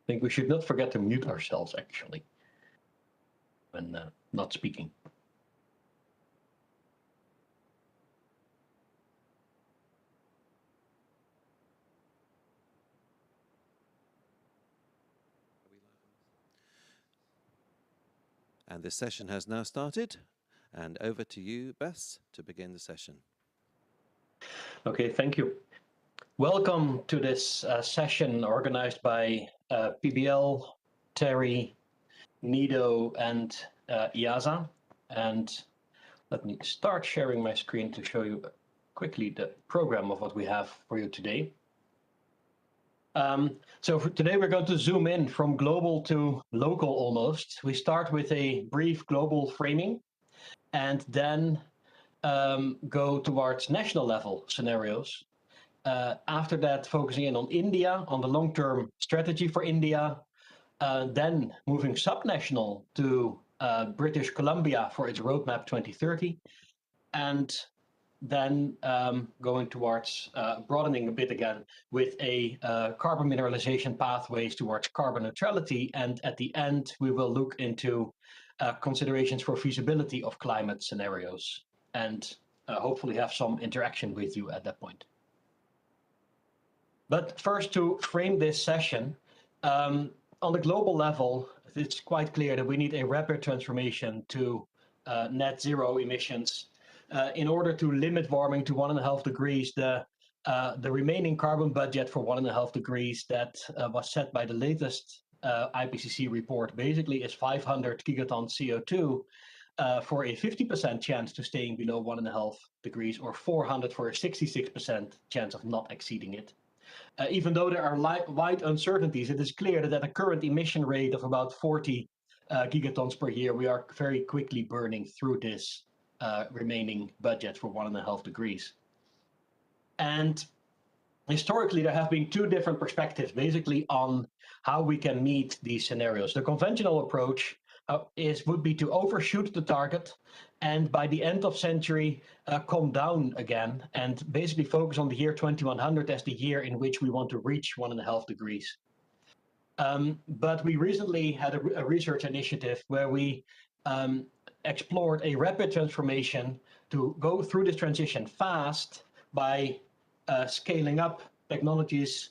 think we should not forget to mute ourselves, actually, when not speaking. And this session has now started. And over to you, Bess, to begin the session. Okay, thank you. Welcome to this session organized by PBL, TERI, NEDO, and IIASA. And let me start sharing my screen to show you quickly the program of what we have for you today. So for today we're going to zoom in from global to local almost. We start with a brief global framing and then go towards national level scenarios. After that, focusing in on India, on the long-term strategy for India, then moving subnational to British Columbia for its roadmap 2030, and then going towards broadening a bit again with a carbon mineralization pathways towards carbon neutrality. And at the end, we will look into considerations for feasibility of climate scenarios and hopefully have some interaction with you at that point. But first, to frame this session, on the global level, it's quite clear that we need a rapid transformation to net zero emissions in order to limit warming to 1.5 degrees. The remaining carbon budget for 1.5 degrees that was set by the latest IPCC report basically is 500 gigatons CO2 for a 50% chance to staying below 1.5 degrees, or 400 for a 66% chance of not exceeding it. Even though there are wide uncertainties, it is clear that at a current emission rate of about 40 gigatons per year, we are very quickly burning through this remaining budget for 1.5 degrees. And historically, there have been two different perspectives, basically, on how we can meet these scenarios. The conventional approach would be to overshoot the target, and by the end of century, come down again, and basically focus on the year 2100 as the year in which we want to reach 1.5 degrees. But we recently had a research initiative where we explored a rapid transformation to go through this transition fast by scaling up technologies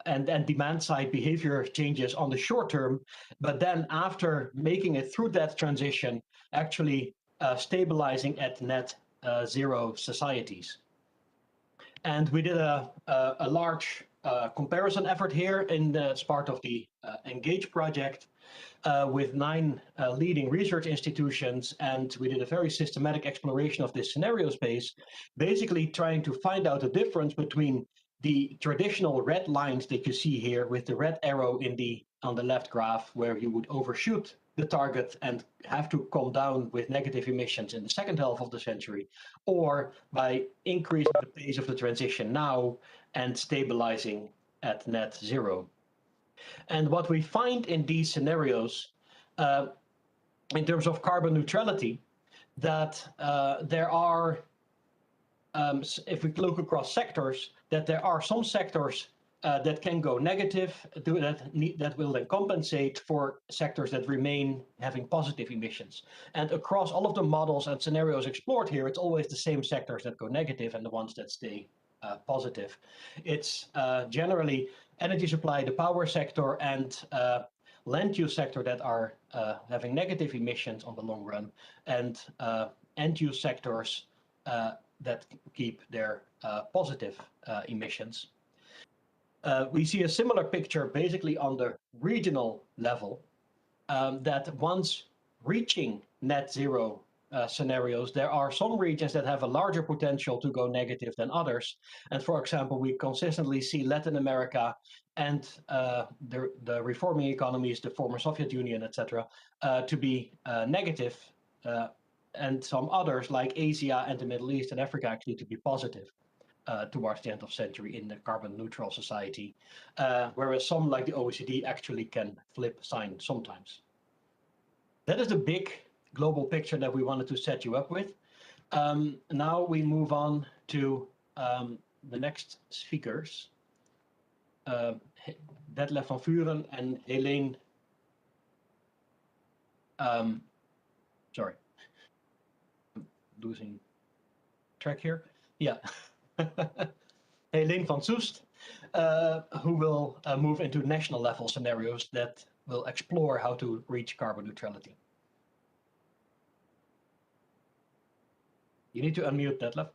and demand-side behavior changes on the short term, but then after making it through that transition, actually stabilizing at net zero societies. And we did a large comparison effort here as part of the Engage project with 9 leading research institutions, and we did a very systematic exploration of this scenario space, basically trying to find out the difference between the traditional red lines that you see here with the red arrow on the left graph, where you would overshoot the target and have to come down with negative emissions in the second half of the century, or by increasing the pace of the transition now and stabilizing at net zero. And what we find in these scenarios, in terms of carbon neutrality, that there are, if we look across sectors, that there are some sectors that can go negative, that will then compensate for sectors that remain having positive emissions. And across all of the models and scenarios explored here, it's always the same sectors that go negative and the ones that stay positive. It's generally energy supply, the power sector, and land use sector that are having negative emissions on the long run, and end use sectors that keep their positive emissions. We see a similar picture basically on the regional level, that once reaching net zero scenarios, there are some regions that have a larger potential to go negative than others. And for example, we consistently see Latin America and the reforming economies, the former Soviet Union, etc., to be negative, and some others like Asia and the Middle East and Africa actually to be positive towards the end of century in the carbon neutral society, whereas some like the OECD actually can flip sign sometimes. That is the big global picture that we wanted to set you up with. Now we move on to the next speakers. Detlef van Vuren and Helene. Sorry, I'm losing track here. Yeah. Helene van Soest, who will move into national level scenarios that will explore how to reach carbon neutrality. You need to unmute, Detlef.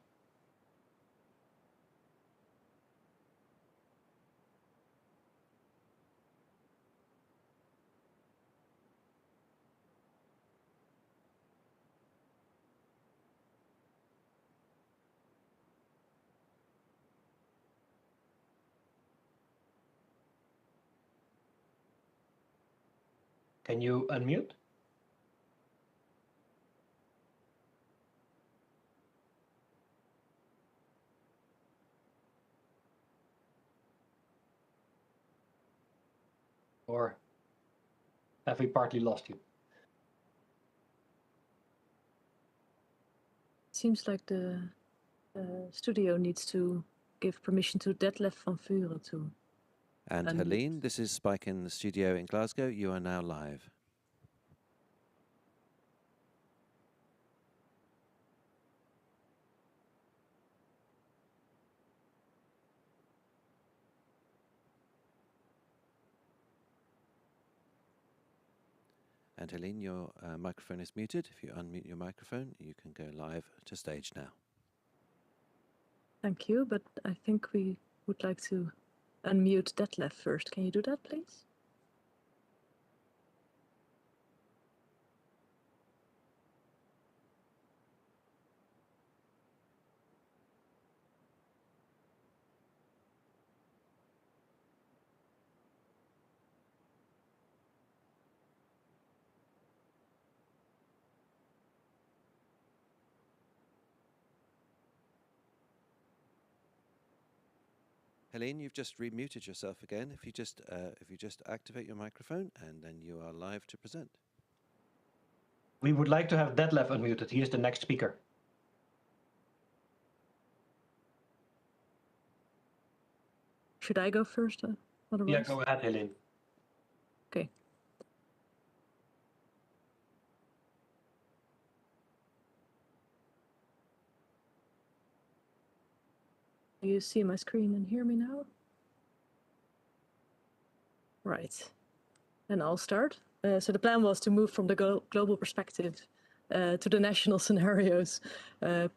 Can you unmute? Or have we partly lost you? Seems like the studio needs to give permission to Detlef van Vuren to. And Helene, this is Spike in the studio in Glasgow. You are now live. And Helene, your microphone is muted. If you unmute your microphone, you can go live to stage now. Thank you, but I think we would like to unmute Detlef first. Can you do that, please? Helene, you've just remuted yourself again. If you just activate your microphone, and then you are live to present. We would like to have Detlef unmuted. He is the next speaker. Should I go first? Otherwise? Yeah, go ahead, Helene. Okay. Do you see my screen and hear me now? Right. And I'll start. So the plan was to move from the global perspective to the national scenarios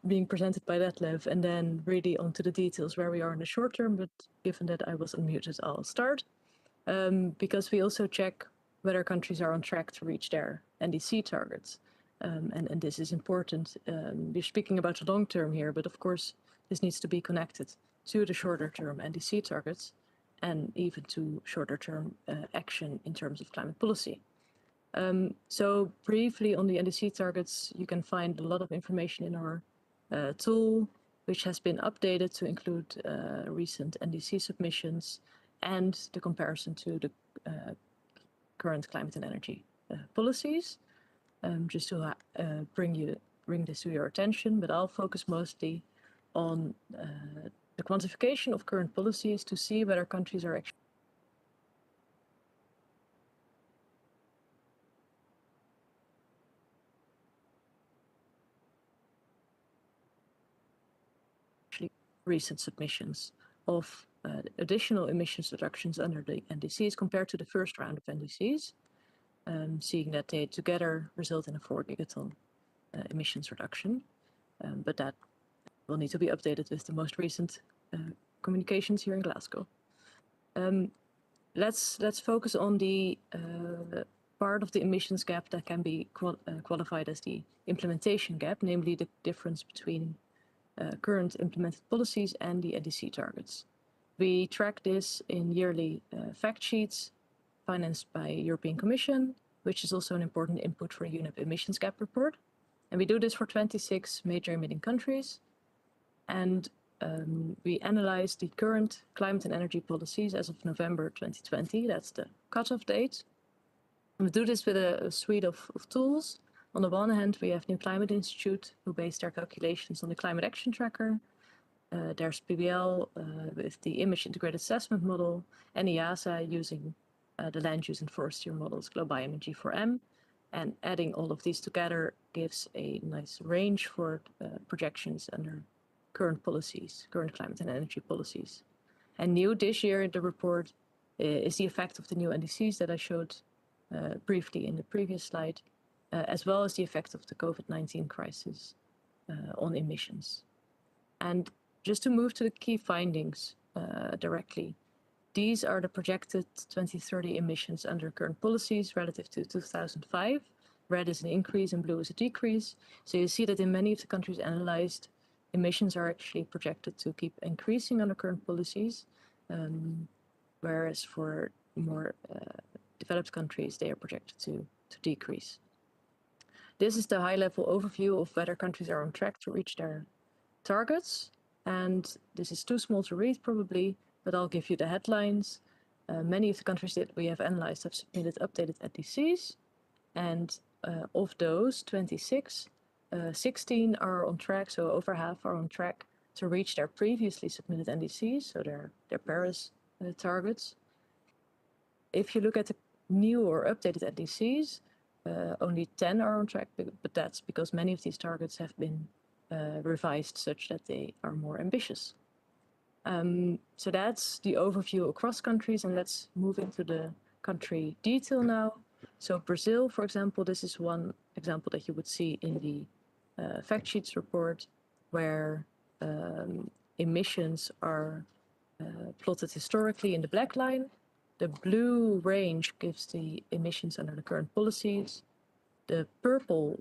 being presented by Detlef, and then really onto the details where we are in the short term. But given that I was unmuted, I'll start. Because we also check whether countries are on track to reach their NDC targets. And this is important. We're speaking about the long term here, but of course, this needs to be connected to the shorter term NDC targets and even to shorter term action in terms of climate policy. So briefly on the NDC targets, you can find a lot of information in our tool, which has been updated to include recent NDC submissions and the comparison to the current climate and energy policies. Just to bring this to your attention, but I'll focus mostly on the quantification of current policies to see whether countries are actually recent submissions of additional emissions reductions under the NDCs compared to the first round of NDCs, seeing that they together result in a 4 gigaton emissions reduction, but that will need to be updated with the most recent communications here in Glasgow. Let's focus on the part of the emissions gap that can be qualified as the implementation gap, namely the difference between current implemented policies and the NDC targets. We track this in yearly fact sheets financed by European Commission, which is also an important input for a UNEP emissions gap report. And we do this for 26 major emitting countries. And we analyze the current climate and energy policies as of November 2020. That's the cutoff date. And we do this with a suite of tools. On the one hand, we have New Climate Institute, who base their calculations on the Climate Action Tracker. There's PBL with the image integrated assessment model, and IIASA using the land use and forestry models, GloBIOM and G4M. And adding all of these together gives a nice range for projections under current policies, current climate and energy policies. And new this year in the report is the effect of the new NDCs that I showed briefly in the previous slide, as well as the effect of the COVID-19 crisis on emissions. And just to move to the key findings directly, these are the projected 2030 emissions under current policies relative to 2005. Red is an increase and blue is a decrease. So you see that in many of the countries analyzed, emissions are actually projected to keep increasing under current policies, whereas for more developed countries, they are projected to decrease. This is the high-level overview of whether countries are on track to reach their targets. And this is too small to read probably, but I'll give you the headlines. Many of the countries that we have analyzed have submitted updated NDCs, and of those 26, 16 are on track, so over half are on track to reach their previously submitted NDCs, so their Paris targets. If you look at the new or updated NDCs, only 10 are on track, but that's because many of these targets have been revised such that they are more ambitious. So that's the overview across countries, and let's move into the country detail now. So Brazil, for example, this is one example that you would see in the fact sheets report, where emissions are plotted historically in the black line. The blue range gives the emissions under the current policies. The purple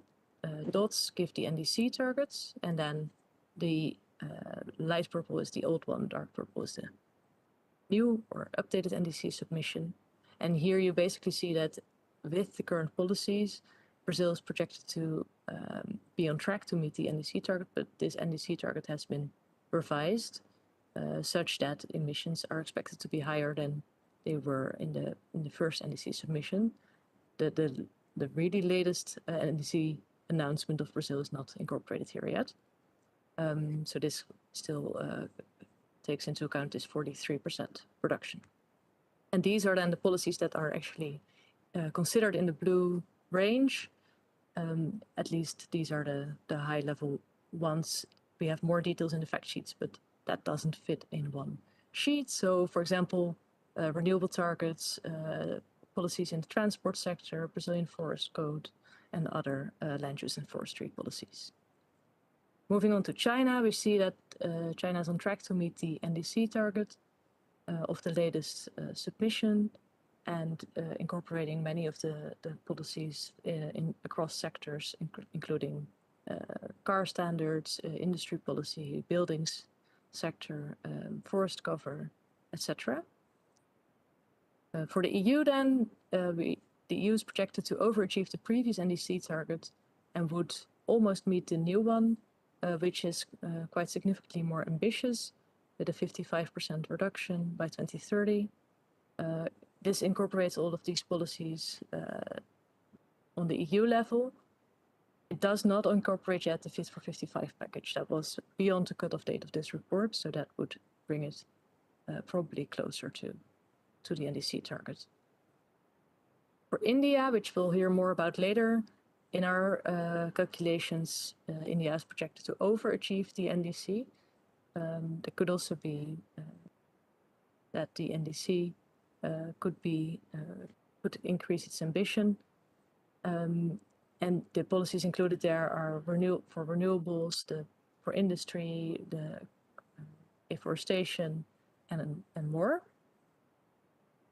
dots give the NDC targets, and then the light purple is the old one, dark purple is the new or updated NDC submission. And here you basically see that with the current policies, Brazil is projected to be on track to meet the NDC target, but this NDC target has been revised such that emissions are expected to be higher than they were in the first NDC submission. The really latest NDC announcement of Brazil is not incorporated here yet. So this still takes into account this 43% reduction. And these are then the policies that are actually considered in the blue range. At least these are the high-level ones. We have more details in the fact sheets, but that doesn't fit in one sheet. So, for example, renewable targets, policies in the transport sector, Brazilian Forest Code, and other land use and forestry policies. Moving on to China, we see that China is on track to meet the NDC target of the latest submission, and incorporating many of the policies across sectors, including car standards, industry policy, buildings sector, forest cover, etc. For the EU then, the EU is projected to overachieve the previous NDC target and would almost meet the new one, which is quite significantly more ambitious, with a 55% reduction by 2030. This incorporates all of these policies on the EU level. It does not incorporate yet the Fit for 55 package. That was beyond the cutoff date of this report, so that would bring it probably closer to the NDC target. For India, which we'll hear more about later, in our calculations, India is projected to overachieve the NDC. There could also be that the NDC could increase its ambition. And the policies included there are for renewables, for industry, the afforestation, and more.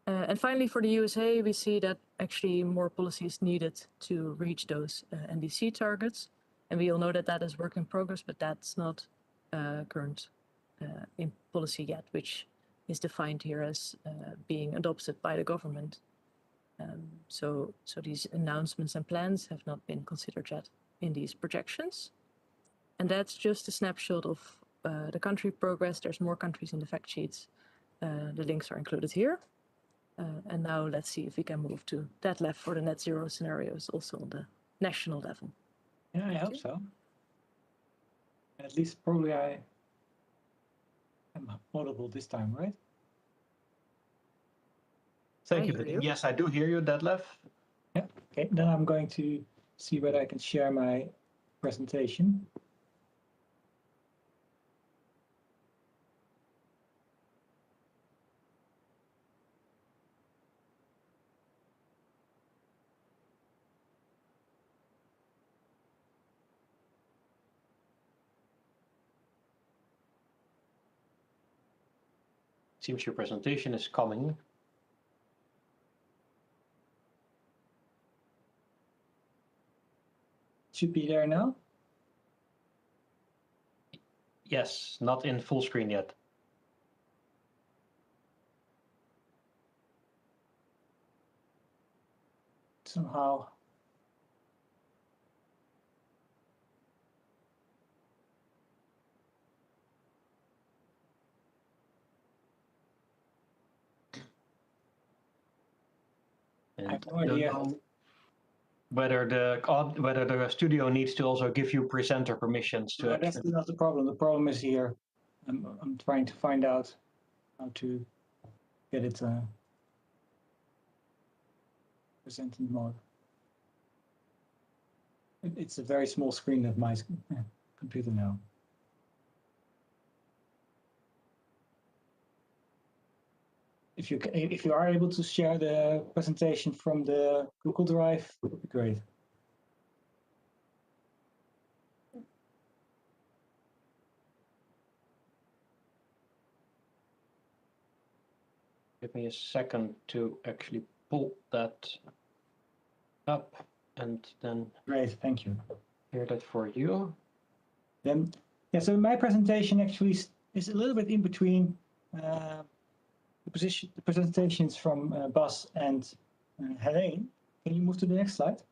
And finally, for the USA, we see that actually more policies needed to reach those NDC targets. And we all know that that is work in progress, but that's not current in policy yet, which is defined here as being adopted by the government. So these announcements and plans have not been considered yet in these projections. And that's just a snapshot of the country progress. There's more countries in the fact sheets. The links are included here. And now let's see if we can move to that left for the net zero scenarios, also on the national level. Yeah, I hope so. At least probably I I'm audible this time, right? Thank I you. hear you. Yes, I do hear you, Detlef. Yeah, okay, then I'm going to see whether I can share my presentation. Seems your presentation is coming. Should be there now. Yes, not in full screen yet. Somehow. And I have no I don't idea. know whether the studio needs to also give you presenter permissions to No, that's actually. not the problem. The problem is here. I'm trying to find out how to get it presenting mode. It's a very small screen of my computer now. If you are able to share the presentation from the Google Drive, it would be great. Give me a second to actually pull that up and then Great, thank you. hear that for you. Then, yeah, so my presentation actually is a little bit in between the presentations from Bas and Helene. Can you move to the next slide?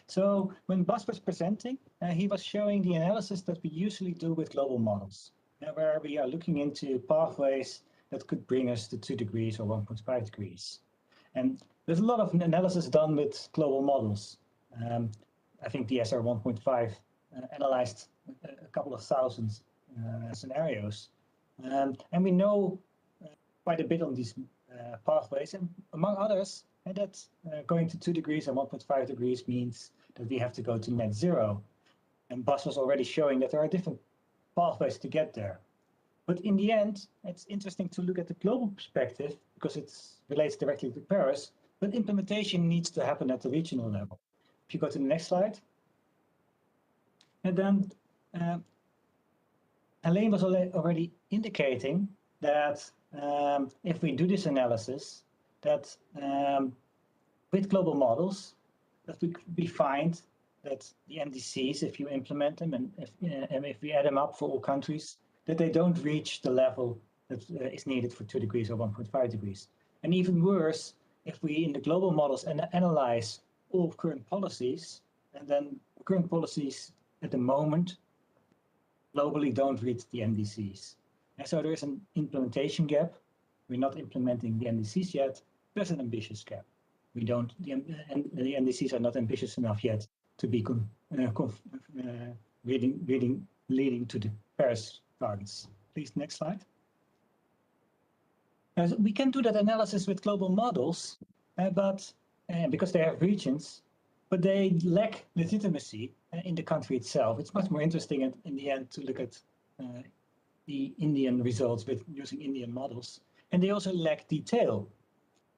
So when Bas was presenting, he was showing the analysis that we usually do with global models, where we are looking into pathways that could bring us to 2 degrees or 1.5 degrees. And there's a lot of analysis done with global models. I think the SR 1.5 analyzed a couple of thousand scenarios. And we know quite a bit on these pathways, and among others, that going to 2 degrees and 1.5 degrees means that we have to go to net zero. And Bas was already showing that there are different pathways to get there. But in the end, it's interesting to look at the global perspective because it relates directly to Paris, but implementation needs to happen at the regional level. If you go to the next slide. And then Helene was already indicating that if we do this analysis, that with global models, that we find that the NDCs, if you implement them and if we add them up for all countries, that they don't reach the level that is needed for 2 degrees or 1.5 degrees. And even worse, if we in the global models analyze all current policies, and then current policies at the moment globally don't reach the NDCs. And so there's an implementation gap. We're not implementing the NDCs yet. There's an ambitious gap. The NDCs are not ambitious enough yet to be leading to the Paris targets. Please, next slide. So we can do that analysis with global models, but because they have regions, but they lack legitimacy in the country itself. It's much more interesting in the end to look at the Indian results with using Indian models, and they also lack detail.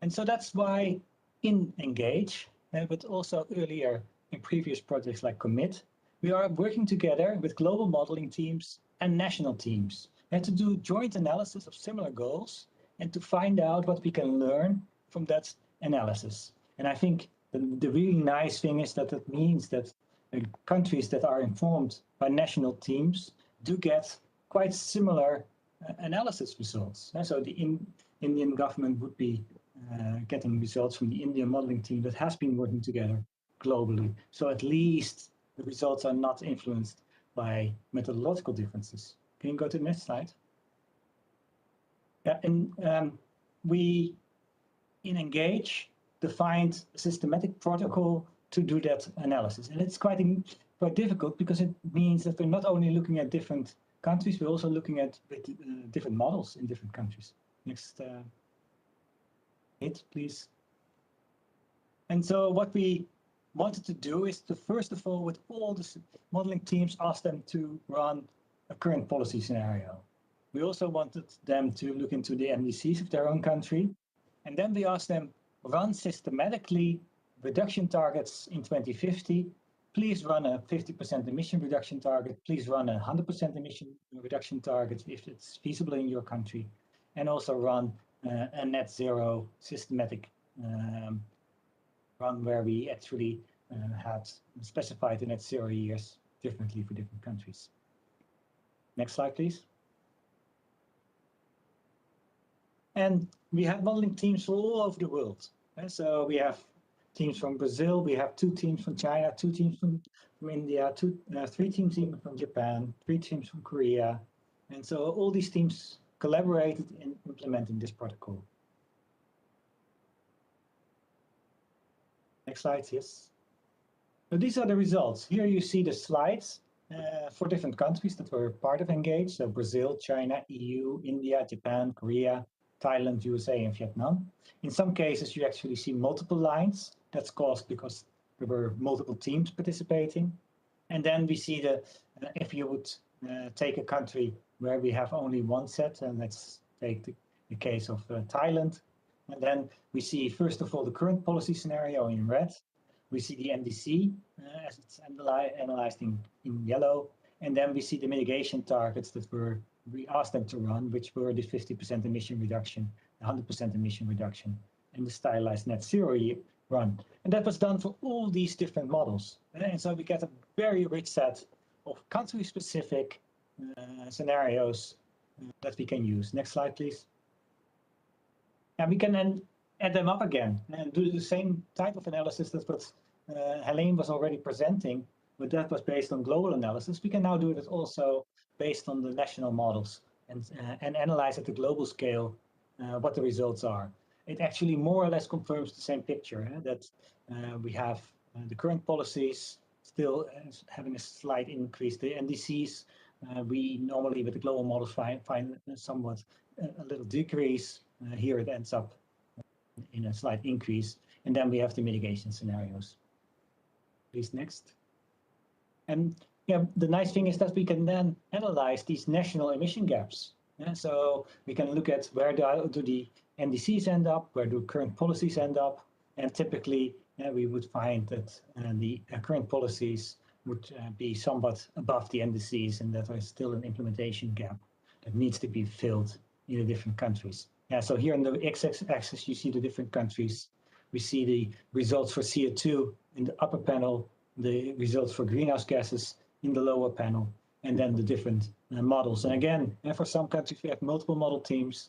And so that's why in Engage, but also earlier in previous projects like Commit, we are working together with global modeling teams and national teams and to do joint analysis of similar goals and to find out what we can learn from that analysis. And I think the really nice thing is that it means that countries that are informed by national teams do get quite similar analysis results. And so the Indian government would be getting results from the Indian modeling team that has been working together globally. So at least the results are not influenced by methodological differences. Can you go to the next slide? Yeah, and we in Engage defined a systematic protocol to do that analysis. And it's quite difficult because it means that we're not only looking at different countries, we're also looking at different models in different countries. Next hit, please. And so what we wanted to do is to, first of all, with all the modeling teams, ask them to run a current policy scenario. We also wanted them to look into the NDCs of their own country. And then we asked them, run systematically reduction targets in 2050. Please run a 50% emission reduction target. Please run a 100% emission reduction target if it's feasible in your country. And also run a net zero systematic run where we actually had specified the net zero years differently for different countries. Next slide, please. And we have modeling teams from all over the world. So we have teams from Brazil, we have 2 teams from China, 2 teams from India, 3 teams even from Japan, 3 teams from Korea. And so all these teams collaborated in implementing this protocol. Next slide, yes. So these are the results. Here you see the slides for different countries that were part of Engage. So Brazil, China, EU, India, Japan, Korea, Thailand, USA, and Vietnam. In some cases, you actually see multiple lines. That's caused because there were multiple teams participating. And then we see the, if you would take a country where we have only one set, and let's take the case of Thailand. And then we see, first of all, the current policy scenario in red. We see the NDC as it's analyzed in yellow. And then we see the mitigation targets that we asked them to run, which were the 50% emission reduction, 100% emission reduction, and the stylized net zero run. And that was done for all these different models. And so we get a very rich set of country-specific scenarios that we can use. Next slide, please. And we can then add them up again and do the same type of analysis that what Helene was already presenting, but that was based on global analysis. We can now do it also based on the national models and analyze at the global scale what the results are. It actually more or less confirms the same picture, that we have the current policies still having a slight increase. The NDCs, we normally with the global models find somewhat a little decrease. Here it ends up in a slight increase. And then we have the mitigation scenarios. Please, next. And yeah, the nice thing is that we can then analyze these national emission gaps. So we can look at where do the NDCs end up, where do current policies end up, and typically we would find that the current policies would be somewhat above the NDCs, and that there is still an implementation gap that needs to be filled in the different countries. Yeah, so here on the x-axis you see the different countries. We see the results for CO2 in the upper panel, the results for greenhouse gases in the lower panel, and then the different models. And again, for some countries we have multiple model teams.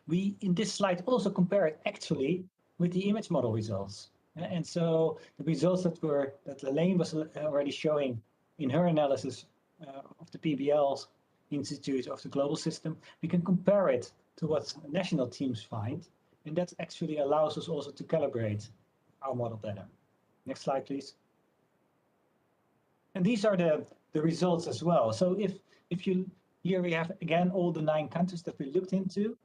We, in this slide, also compare it actually with the image model results. And so the results that Elaine was already showing in her analysis of the PBL Institute of the global system, we can compare it to what national teams find. And that actually allows us also to calibrate our model better. Next slide, please. And these are the results as well. So if you, here we have again all the 9 countries that we looked into,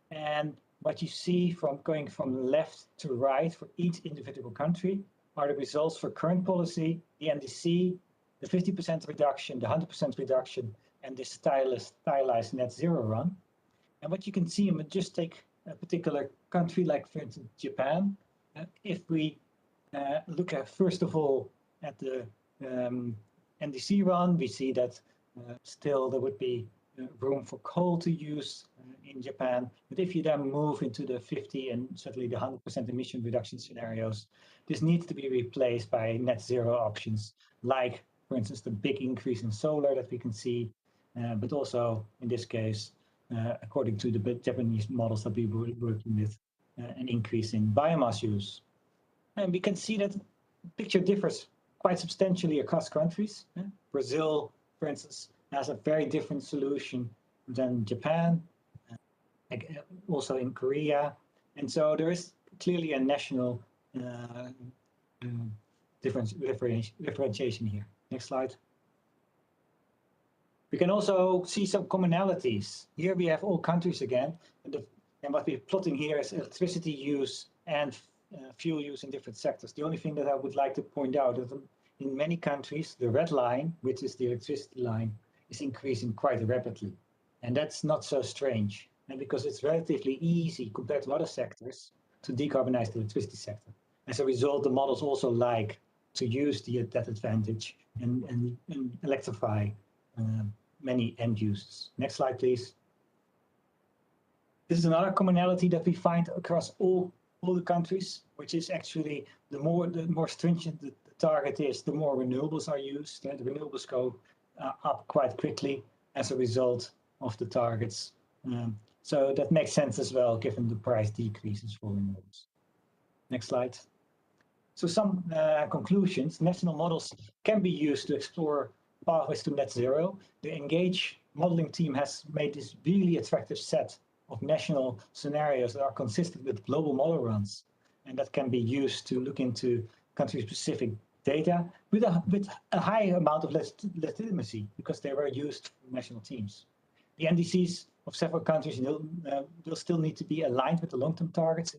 and what you see from going from left to right for each individual country are the results for current policy, the NDC, the 50% reduction, the 100% reduction, and the stylized net zero run. And what you can see, and just take a particular country like, for instance, Japan. If we look at, first of all, at the NDC run, we see that still there would be room for coal to use in Japan. But if you then move into the 50 and certainly the 100% emission reduction scenarios, this needs to be replaced by net zero options, like, for instance, the big increase in solar that we can see, but also in this case, according to the Japanese models that we were working with, an increase in biomass use. And we can see that the picture differs quite substantially across countries. Brazil, for instance, has a very different solution than Japan, also in Korea. And so there is clearly a national differentiation here. Next slide. We can also see some commonalities. Here we have all countries again, and what we're plotting here is electricity use and fuel use in different sectors. The only thing that I would like to point out is that in many countries, the red line, which is the electricity line, is increasing quite rapidly. And that's not so strange, and because it's relatively easy compared to other sectors to decarbonize the electricity sector. As a result, the models also like to use that advantage and electrify many end users. Next slide, please. This is another commonality that we find across all the countries, which is actually the more stringent the target is, the more renewables are used. The renewables go up quite quickly as a result of the targets. So that makes sense as well, given the price decreases for renewables. Next slide. So some conclusions. National models can be used to explore pathways to net zero. The ENGAGE modeling team has made this really attractive set of national scenarios that are consistent with global model runs, and that can be used to look into country-specific data with a high amount of legitimacy because they were used for national teams. The NDCs of several countries will still need to be aligned with the long-term targets.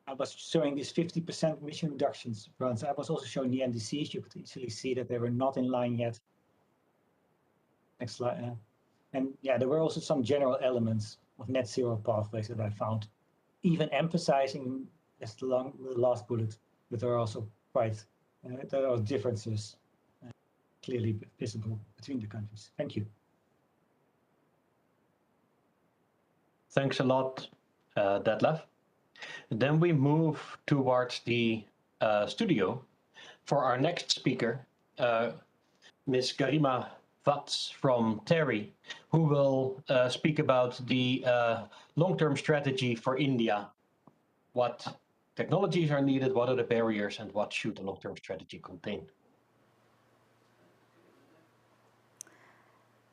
I was showing these 50% emission reductions runs. I was also showing the NDCs. You could easily see that they were not in line yet. Next slide. And yeah, there were also some general elements of net zero pathways that I found, even emphasizing as the last bullet, but there are also there are differences clearly visible between the countries. Thank you. Thanks a lot, Detlef. Then we move towards the studio for our next speaker, Ms. Garima Vats from TERI, who will speak about the long-term strategy for India. What technologies are needed, what are the barriers, and what should the long-term strategy contain?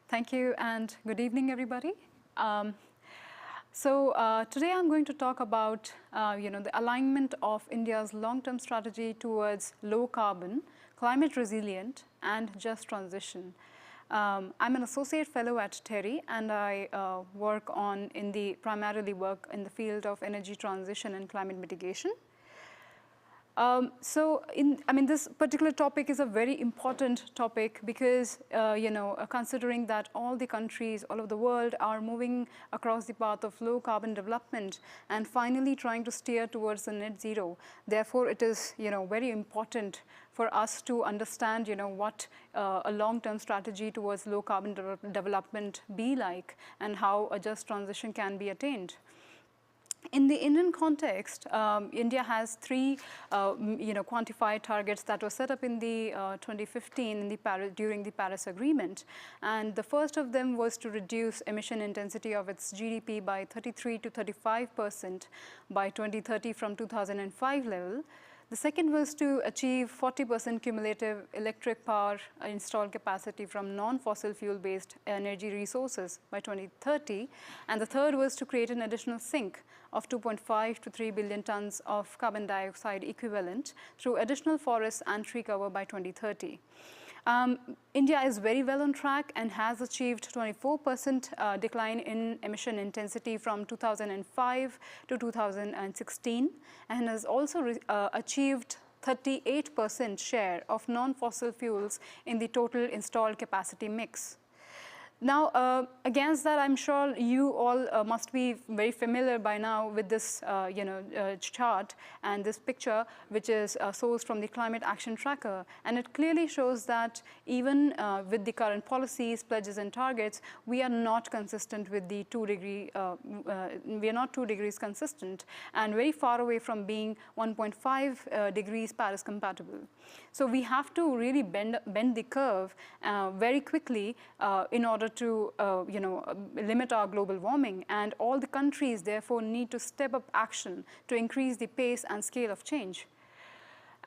Thank you, and good evening, everybody. Today I'm going to talk about the alignment of India's long-term strategy towards low carbon, climate resilient, and just transition. I'm an associate fellow at TERI, and I primarily work in the field of energy transition and climate mitigation. This particular topic is a very important topic because, considering that all the countries all over the world are moving across the path of low carbon development and finally trying to steer towards the net zero. Therefore, it is, very important for us to understand, what a long-term strategy towards low carbon development be like and how a just transition can be attained. In the Indian context, India has three, quantified targets that were set up in the 2015 during the Paris Agreement. And the first of them was to reduce emission intensity of its GDP by 33 to 35% by 2030 from 2005 level. The second was to achieve 40% cumulative electric power installed capacity from non-fossil fuel-based energy resources by 2030. And the third was to create an additional sink of 2.5 to 3 billion tons of carbon dioxide equivalent through additional forests and tree cover by 2030. India is very well on track and has achieved 24% decline in emission intensity from 2005 to 2016 and has also achieved 38% share of non-fossil fuels in the total installed capacity mix. Now, against that, I'm sure you all must be very familiar by now with this, chart and this picture, which is sourced from the Climate Action Tracker. And it clearly shows that even with the current policies, pledges, and targets, we are not consistent with the 2 degree. We are not 2 degrees consistent, and very far away from being 1.5 degrees Paris compatible. So we have to really bend the curve very quickly in order to limit our global warming, and all the countries therefore need to step up action to increase the pace and scale of change.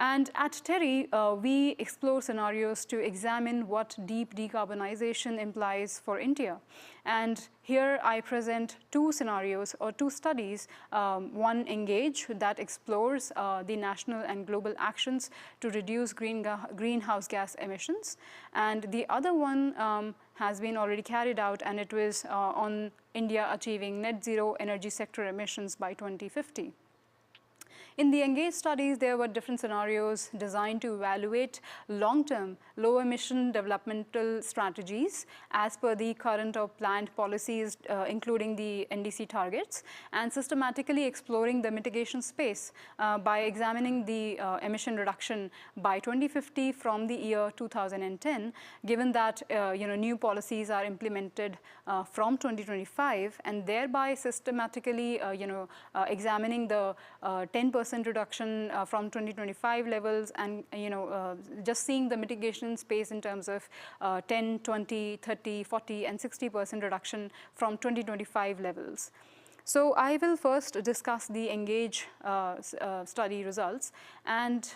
And at TERI, we explore scenarios to examine what deep decarbonization implies for India. And here I present two scenarios or two studies. One, ENGAGE, that explores the national and global actions to reduce greenhouse gas emissions. And the other one has been already carried out, and it was on India achieving net zero energy sector emissions by 2050. In the ENGAGE studies, there were different scenarios designed to evaluate long-term low-emission developmental strategies as per the current or planned policies, including the NDC targets, and systematically exploring the mitigation space by examining the emission reduction by 2050 from the year 2010, given that new policies are implemented from 2025, and thereby systematically examining the 10% reduction from 2025 levels, and just seeing the mitigation space in terms of 10, 20, 30, 40, and 60% reduction from 2025 levels. So I will first discuss the ENGAGE study results. And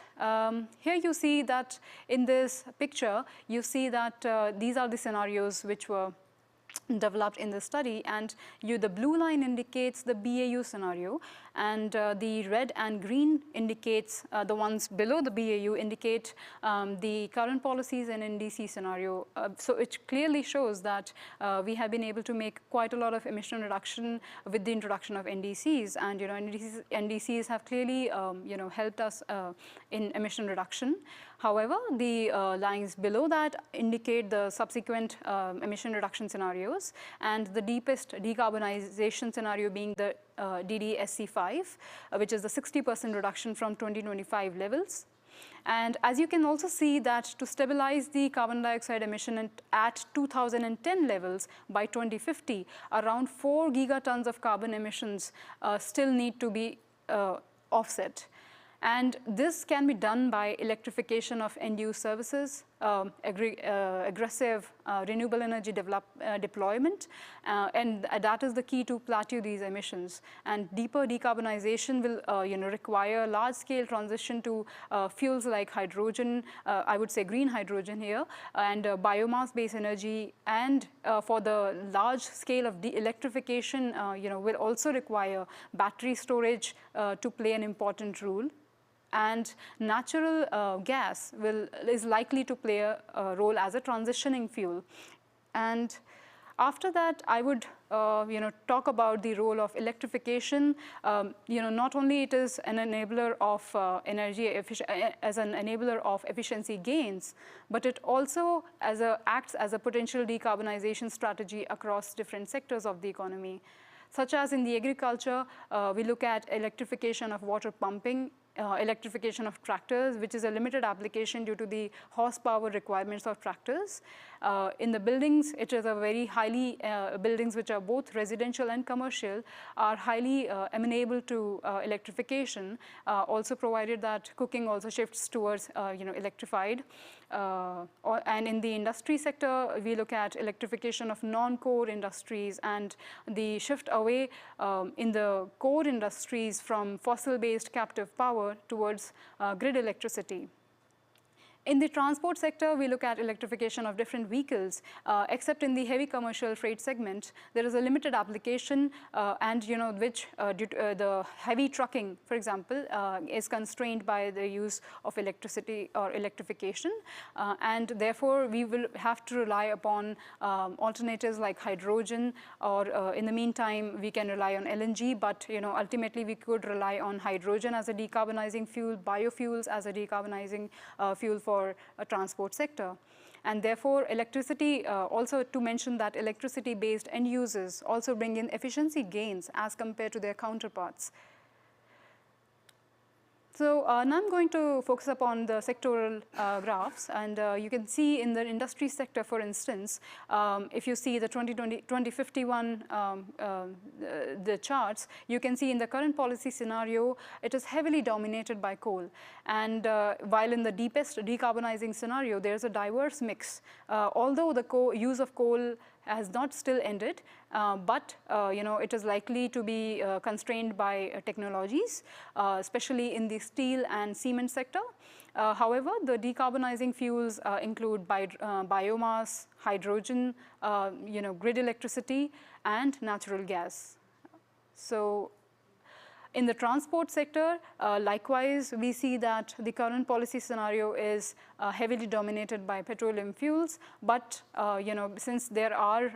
here you see that in this picture, you see that these are the scenarios which were developed in the study, and the blue line indicates the BAU scenario, and the red and green indicates the ones below the BAU indicate the current policies and NDC scenario. So it clearly shows that we have been able to make quite a lot of emission reduction with the introduction of NDCs, and NDCs have clearly helped us in emission reduction. However, the lines below that indicate the subsequent emission reduction scenarios, and the deepest decarbonization scenario being the DDSC5, which is the 60% reduction from 2025 levels. And as you can also see that to stabilize the carbon dioxide emission at 2010 levels by 2050, around 4 gigatons of carbon emissions still need to be offset. And this can be done by electrification of end-use services, aggressive renewable energy deployment, and that is the key to plateau these emissions. And deeper decarbonization will require large-scale transition to fuels like hydrogen, I would say green hydrogen here, and biomass-based energy. And for the large scale of electrification, will also require battery storage to play an important role. And natural gas is likely to play a role as a transitioning fuel. And after that, I would talk about the role of electrification. Not only it is an enabler of efficiency gains, but it also acts as a potential decarbonization strategy across different sectors of the economy. Such as in the agriculture, we look at electrification of water pumping, electrification of tractors, which is a limited application due to the horsepower requirements of tractors. In the buildings, it is a very highly, buildings which are both residential and commercial are highly amenable to electrification, also provided that cooking also shifts towards electrified. And in the industry sector, we look at electrification of non-core industries and the shift away in the core industries from fossil-based captive power towards grid electricity. In the transport sector, we look at electrification of different vehicles, except in the heavy commercial freight segment, there is a limited application, and which due to the heavy trucking, for example, is constrained by the use of electricity or electrification, and therefore we will have to rely upon alternatives like hydrogen, or in the meantime we can rely on LNG, but ultimately we could rely on hydrogen as a decarbonizing fuel, biofuels as a decarbonizing fuel for a transport sector. And therefore, electricity, also to mention that electricity-based end users also bring in efficiency gains as compared to their counterparts. So now I'm going to focus upon the sectoral graphs, and you can see in the industry sector, for instance, if you see the 2051 the charts, you can see in the current policy scenario, it is heavily dominated by coal. And while in the deepest decarbonizing scenario, there's a diverse mix. Although the use of coal has not still ended, but it is likely to be constrained by technologies, especially in the steel and cement sector. However, the decarbonizing fuels include biomass, hydrogen, grid electricity, and natural gas. So in the transport sector, likewise, we see that the current policy scenario is heavily dominated by petroleum fuels. But since there are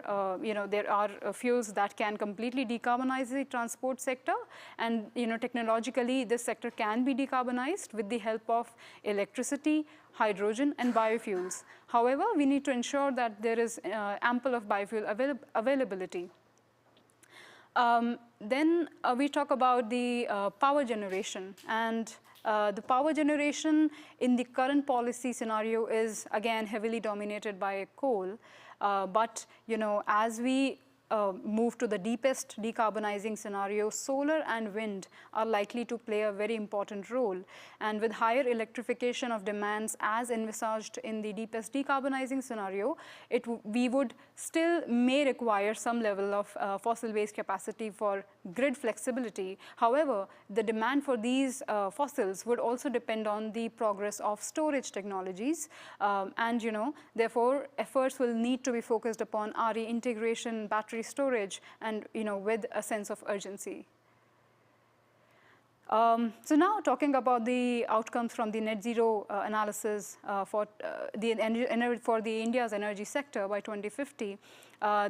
fuels that can completely decarbonize the transport sector, and technologically this sector can be decarbonized with the help of electricity, hydrogen, and biofuels. However, we need to ensure that there is ample of biofuel availability. Then we talk about the power generation, and the power generation in the current policy scenario is again heavily dominated by coal. But as we move to the deepest decarbonizing scenario, solar and wind are likely to play a very important role. And with higher electrification of demands as envisaged in the deepest decarbonizing scenario, we would still may require some level of fossil-based capacity for grid flexibility. However, the demand for these fossils would also depend on the progress of storage technologies. And therefore, efforts will need to be focused upon RE integration, battery storage, and with a sense of urgency. So now talking about the outcomes from the net zero analysis for India's energy sector by 2050.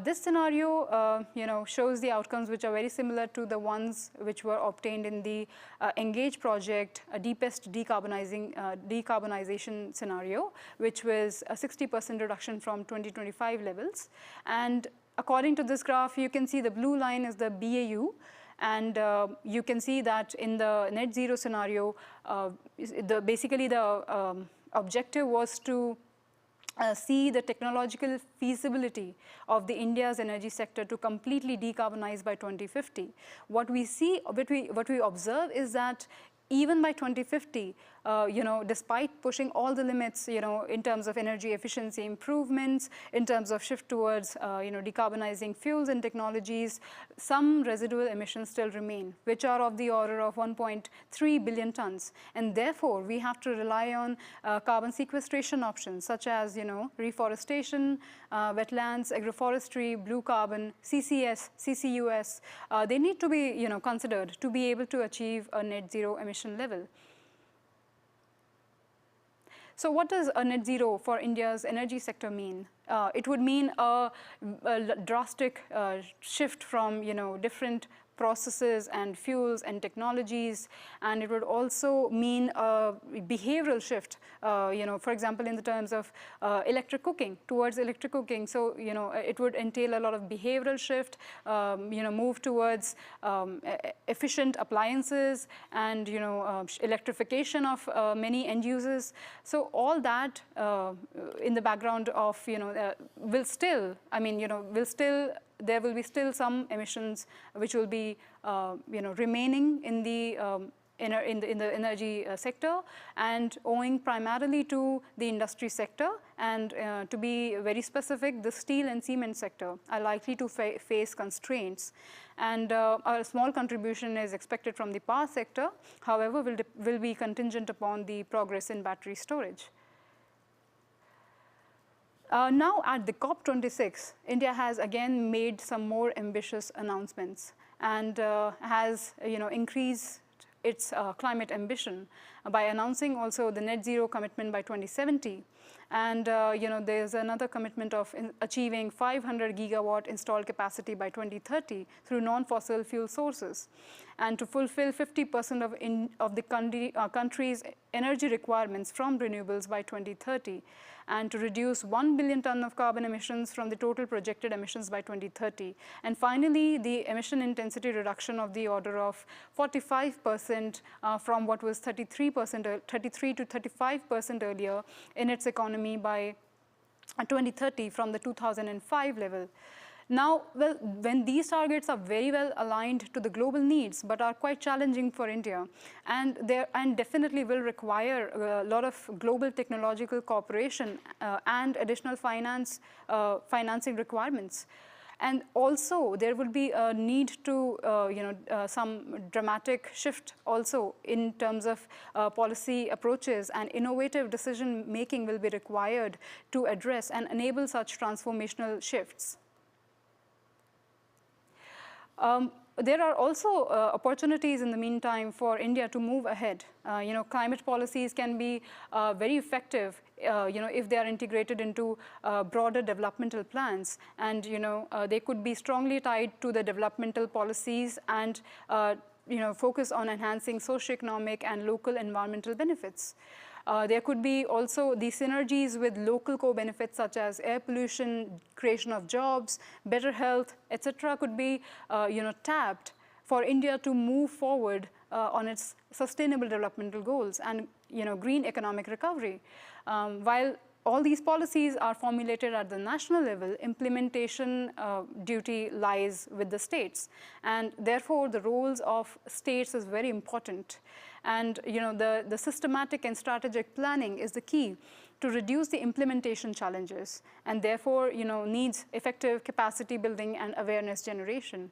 This scenario shows the outcomes which are very similar to the ones which were obtained in the ENGAGE project, a deepest decarbonization scenario, which was a 60% reduction from 2025 levels. And according to this graph, you can see the blue line is the BAU. And you can see that in the net zero scenario, basically the objective was to see the technological feasibility of the India's energy sector to completely decarbonize by 2050. What we observe is that even by 2050, despite pushing all the limits, in terms of energy efficiency improvements, in terms of shift towards, decarbonizing fuels and technologies, some residual emissions still remain, which are of the order of 1.3 billion tons. And therefore, we have to rely on carbon sequestration options, such as, reforestation, wetlands, agroforestry, blue carbon, CCS, CCUS. They need to be, considered to be able to achieve a net zero emission level. So what does a net zero for India's energy sector mean? It would mean a drastic shift from different processes and fuels and technologies, and it would also mean a behavioral shift, for example, in the terms of electric cooking, towards electric cooking. So, it would entail a lot of behavioral shift, move towards efficient appliances and, electrification of many end users. So all that in the background of, will still, there will be still some emissions which will be, remaining in the energy sector, and owing primarily to the industry sector, and to be very specific, the steel and cement sector are likely to face constraints. And a small contribution is expected from the power sector, however, will be contingent upon the progress in battery storage. Now at the COP26, India has again made some more ambitious announcements, and has increased its climate ambition by announcing also the net zero commitment by 2070. And there's another commitment of achieving 500 gigawatt installed capacity by 2030 through non-fossil fuel sources, and to fulfill 50% of the country's energy requirements from renewables by 2030, and to reduce 1 billion ton of carbon emissions from the total projected emissions by 2030. And finally, the emission intensity reduction of the order of 45% from what was 33 to 35% earlier in its economy by 2030 from the 2005 level. Now, well, when these targets are very well aligned to the global needs, but are quite challenging for India, and definitely will require a lot of global technological cooperation and additional financing requirements. And also, there would be a need to, some dramatic shift also in terms of policy approaches, and innovative decision making will be required to address and enable such transformational shifts. There are also opportunities in the meantime for India to move ahead. Climate policies can be very effective, if they are integrated into broader developmental plans, and they could be strongly tied to the developmental policies and focus on enhancing socioeconomic and local environmental benefits. There could be also the synergies with local co-benefits such as air pollution, creation of jobs, better health, etc. could be tapped for India to move forward on its sustainable developmental goals and green economic recovery. While all these policies are formulated at the national level, implementation duty lies with the states, and therefore the roles of states is very important. And the systematic and strategic planning is the key to reduce the implementation challenges, and therefore needs effective capacity building and awareness generation.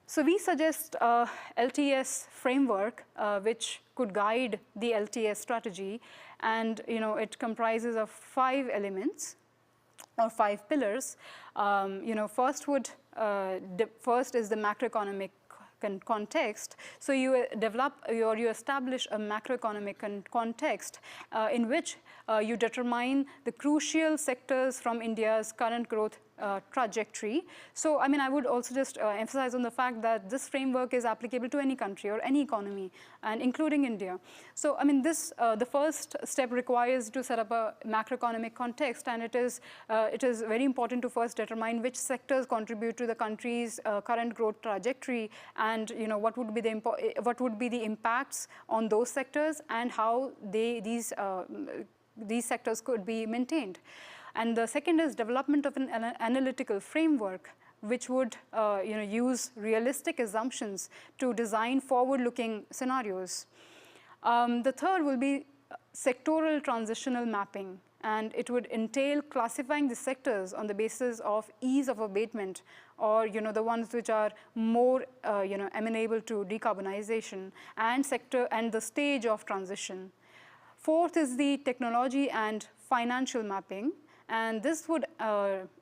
So we suggest a LTS framework which could guide the LTS strategy, and it comprises of 5 elements or 5 pillars. First is the macroeconomic context. So you develop or you establish a macroeconomic context in which you determine the crucial sectors from India's current growth trajectory. So, I would also just emphasize on the fact that this framework is applicable to any country or any economy, and including India. So, the first step requires to set up a macroeconomic context, and it is very important to first determine which sectors contribute to the country's current growth trajectory, and what would be the impacts on those sectors, and how these sectors could be maintained. And the second is development of an analytical framework which would use realistic assumptions to design forward-looking scenarios. The third will be sectoral transitional mapping, and it would entail classifying the sectors on the basis of ease of abatement, or the ones which are more amenable to decarbonization, and the stage of transition. Fourth is the technology and financial mapping, and this would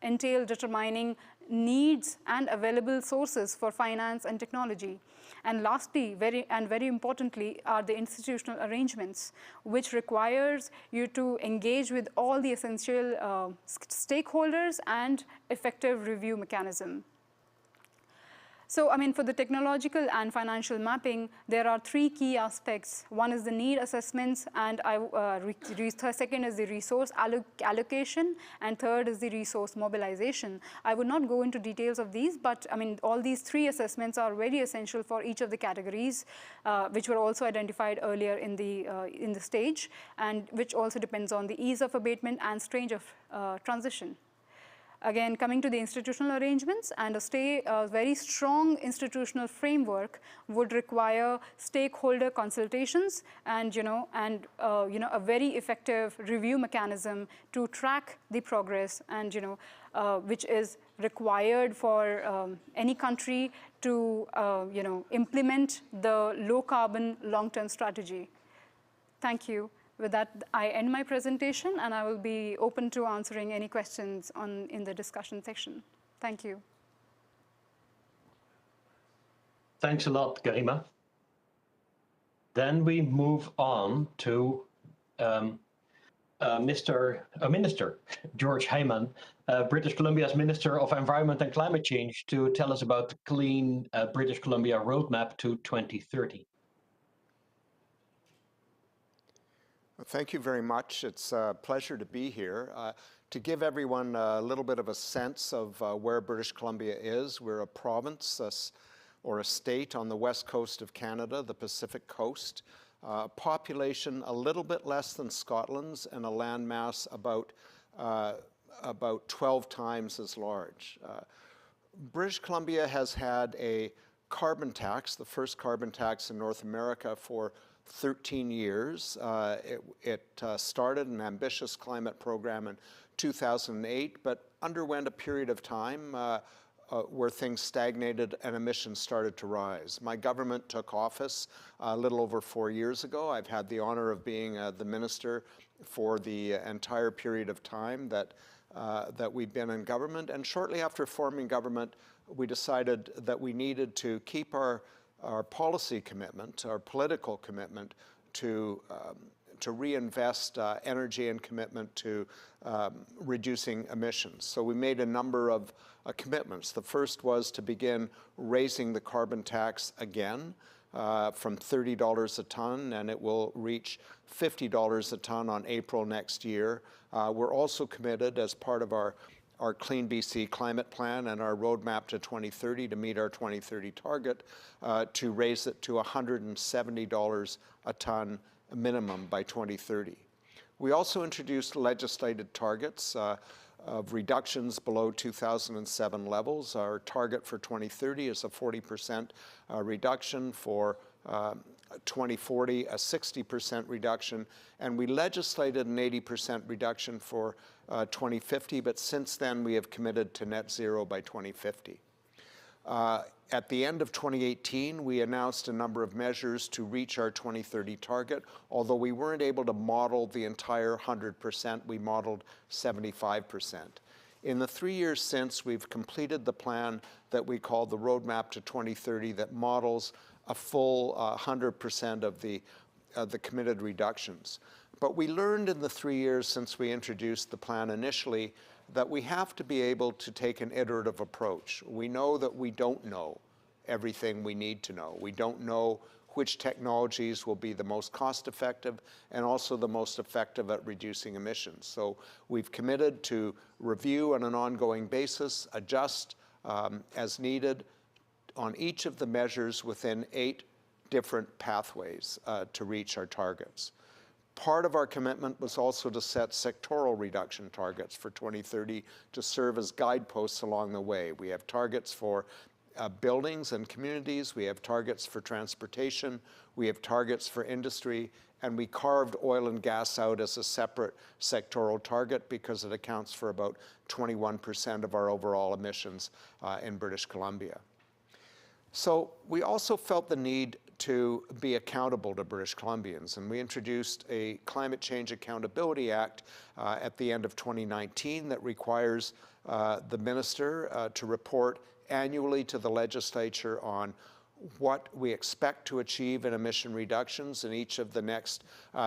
entail determining needs and available sources for finance and technology. And lastly, very importantly, are the institutional arrangements, which requires you to engage with all the essential stakeholders and effective review mechanism. So, for the technological and financial mapping, there are 3 key aspects. One is the need assessments, and second is the resource allocation, and third is the resource mobilization. I would not go into details of these, but all these 3 assessments are very essential for each of the categories, which were also identified earlier in the stage, and which also depends on the ease of abatement and stage of transition. Again, coming to the institutional arrangements, and a very strong institutional framework would require stakeholder consultations, and a very effective review mechanism to track the progress, and which is required for any country to implement the low carbon long-term strategy. Thank you. With that, I end my presentation, and I will be open to answering any questions in the discussion section. Thank you. Thanks a lot, Garima. Then we move on to Minister George Hyman, British Columbia's Minister of Environment and Climate Change, to tell us about the Clean British Columbia Roadmap to 2030. Thank you very much. It's a pleasure to be here. To give everyone a little bit of a sense of where British Columbia is, we're a province or a state on the west coast of Canada, the Pacific coast. Population a little bit less than Scotland's, and a landmass about about 12 times as large. British Columbia has had a carbon tax, the first carbon tax in North America, for 13 years. It started an ambitious climate program in 2008, but underwent a period of time where things stagnated and emissions started to rise. My government took office a little over 4 years ago. I've had the honor of being the minister for the entire period of time that we've been in government. And shortly after forming government, we decided that we needed to keep our policy commitment, our political commitment to reinvest energy and commitment to reducing emissions. So we made a number of commitments. The first was to begin raising the carbon tax again from $30 a ton, and it will reach $50 a ton on April next year. We're also committed, as part of our Clean BC climate plan and our roadmap to 2030 to meet our 2030 target, to raise it to $170 a ton minimum by 2030. We also introduced legislated targets of reductions below 2007 levels. Our target for 2030 is a 40% reduction, for 2040 a 60% reduction, and we legislated an 80% reduction for 2050, but since then we have committed to net zero by 2050. At the end of 2018, we announced a number of measures to reach our 2030 target. Although we weren't able to model the entire 100%, we modeled 75%. In the 3 years since, we've completed the plan that we call the Roadmap to 2030 that models a full 100% of the committed reductions. But we learned in the 3 years since we introduced the plan initially that we have to be able to take an iterative approach. We know that we don't know everything we need to know. We don't know which technologies will be the most cost-effective and also the most effective at reducing emissions. So we've committed to review on an ongoing basis, adjust as needed on each of the measures within 8 different pathways to reach our targets. Part of our commitment was also to set sectoral reduction targets for 2030 to serve as guideposts along the way. We have targets for buildings and communities, we have targets for transportation, we have targets for industry, and we carved oil and gas out as a separate sectoral target because it accounts for about 21% of our overall emissions in British Columbia. So we also felt the need to be accountable to British Columbians, and we introduced a Climate Change Accountability Act at the end of 2019 that requires the minister to report annually to the legislature on what we expect to achieve in emission reductions in each of the next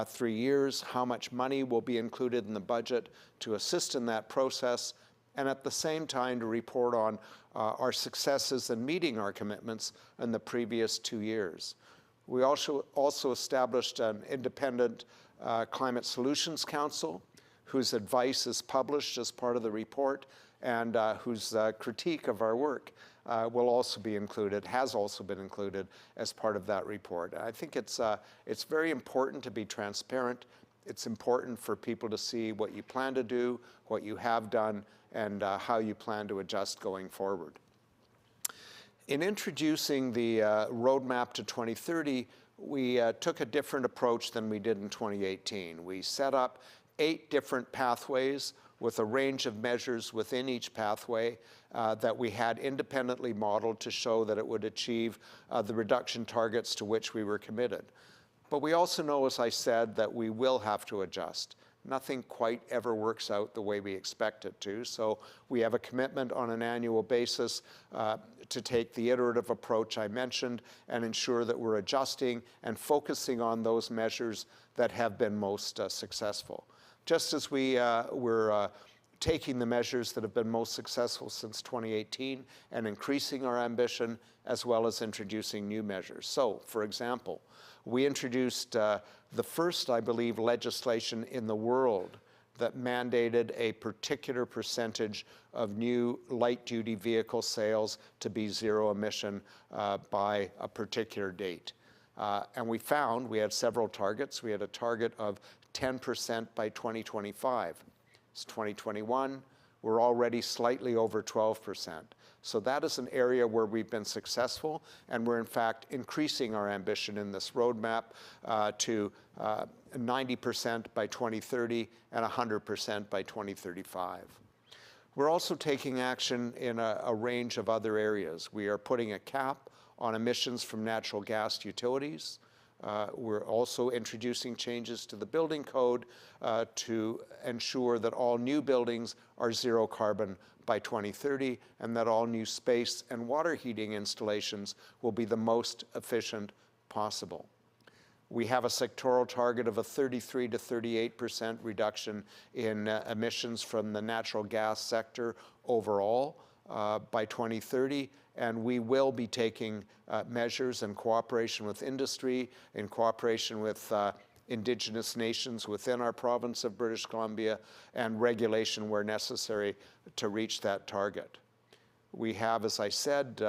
3 years, how much money will be included in the budget to assist in that process, and at the same time to report on our successes in meeting our commitments in the previous 2 years. We also established an independent Climate Solutions Council, whose advice is published as part of the report, and whose critique of our work will also be included, has also been included as part of that report. I think it's very important to be transparent. It's important for people to see what you plan to do, what you have done, and how you plan to adjust going forward. In introducing the roadmap to 2030, we took a different approach than we did in 2018. We set up 8 different pathways with a range of measures within each pathway that we had independently modeled to show that it would achieve the reduction targets to which we were committed. But we also know, as I said, that we will have to adjust. Nothing quite ever works out the way we expect it to, so we have a commitment on an annual basis to take the iterative approach I mentioned and ensure that we're adjusting and focusing on those measures that have been most successful. Just as we were taking the measures that have been most successful since 2018 and increasing our ambition, as well as introducing new measures. So, for example, we introduced the first, I believe, legislation in the world that mandated a particular percentage of new light-duty vehicle sales to be zero emission by a particular date. And we had several targets. We had a target of 10% by 2025. It's 2021. We're already slightly over 12%. So that is an area where we've been successful, and we're in fact increasing our ambition in this roadmap to 90% by 2030 and 100% by 2035. We're also taking action in a range of other areas. We are putting a cap on emissions from natural gas utilities. We're also introducing changes to the building code to ensure that all new buildings are zero carbon by 2030, and that all new space and water heating installations will be the most efficient possible. We have a sectoral target of a 33 to 38% reduction in emissions from the natural gas sector overall by 2030, and we will be taking measures in cooperation with industry, in cooperation with Indigenous nations within our province of British Columbia, and regulation where necessary to reach that target. We have, as I said,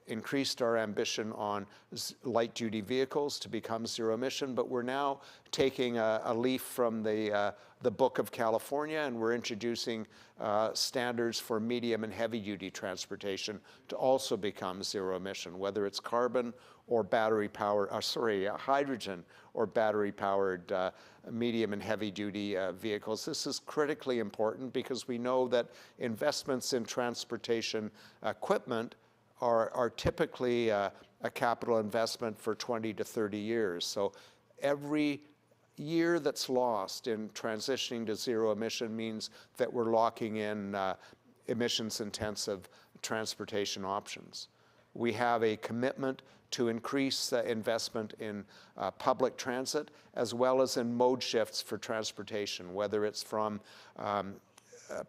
increased our ambition on light-duty vehicles to become zero emission, but we're now taking a leaf from the Book of California, and we're introducing standards for medium and heavy-duty transportation to also become zero emission, whether it's carbon or hydrogen or battery-powered medium and heavy-duty vehicles. This is critically important because we know that investments in transportation equipment are typically a capital investment for 20 to 30 years. So every year that's lost in transitioning to zero emission means that we're locking in emissions-intensive transportation options. We have a commitment to increase investment in public transit as well as in mode shifts for transportation, whether it's from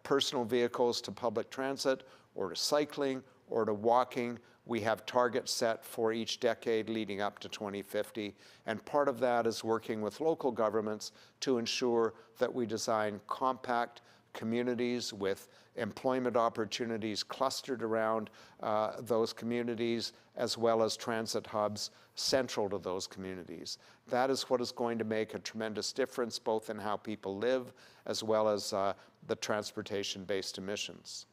personal vehicles to public transit or to cycling or to walking. We have targets set for each decade leading up to 2050, and part of that is working with local governments to ensure that we design compact communities with employment opportunities clustered around those communities, as well as transit hubs central to those communities. That is what is going to make a tremendous difference both in how people live as well as the transportation-based emissions.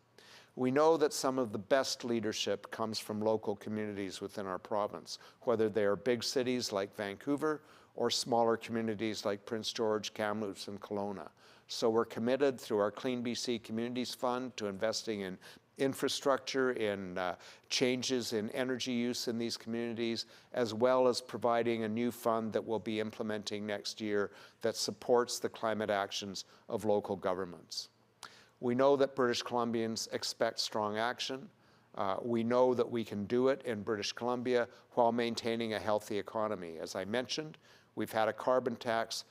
We know that some of the best leadership comes from local communities within our province, whether they are big cities like Vancouver or smaller communities like Prince George, Kamloops, and Kelowna. So we're committed through our Clean BC Communities Fund to investing in infrastructure, in changes in energy use in these communities, as well as providing a new fund that we'll be implementing next year that supports the climate actions of local governments. We know that British Columbians expect strong action. We know that we can do it in British Columbia while maintaining a healthy economy. As I mentioned, we've had a carbon tax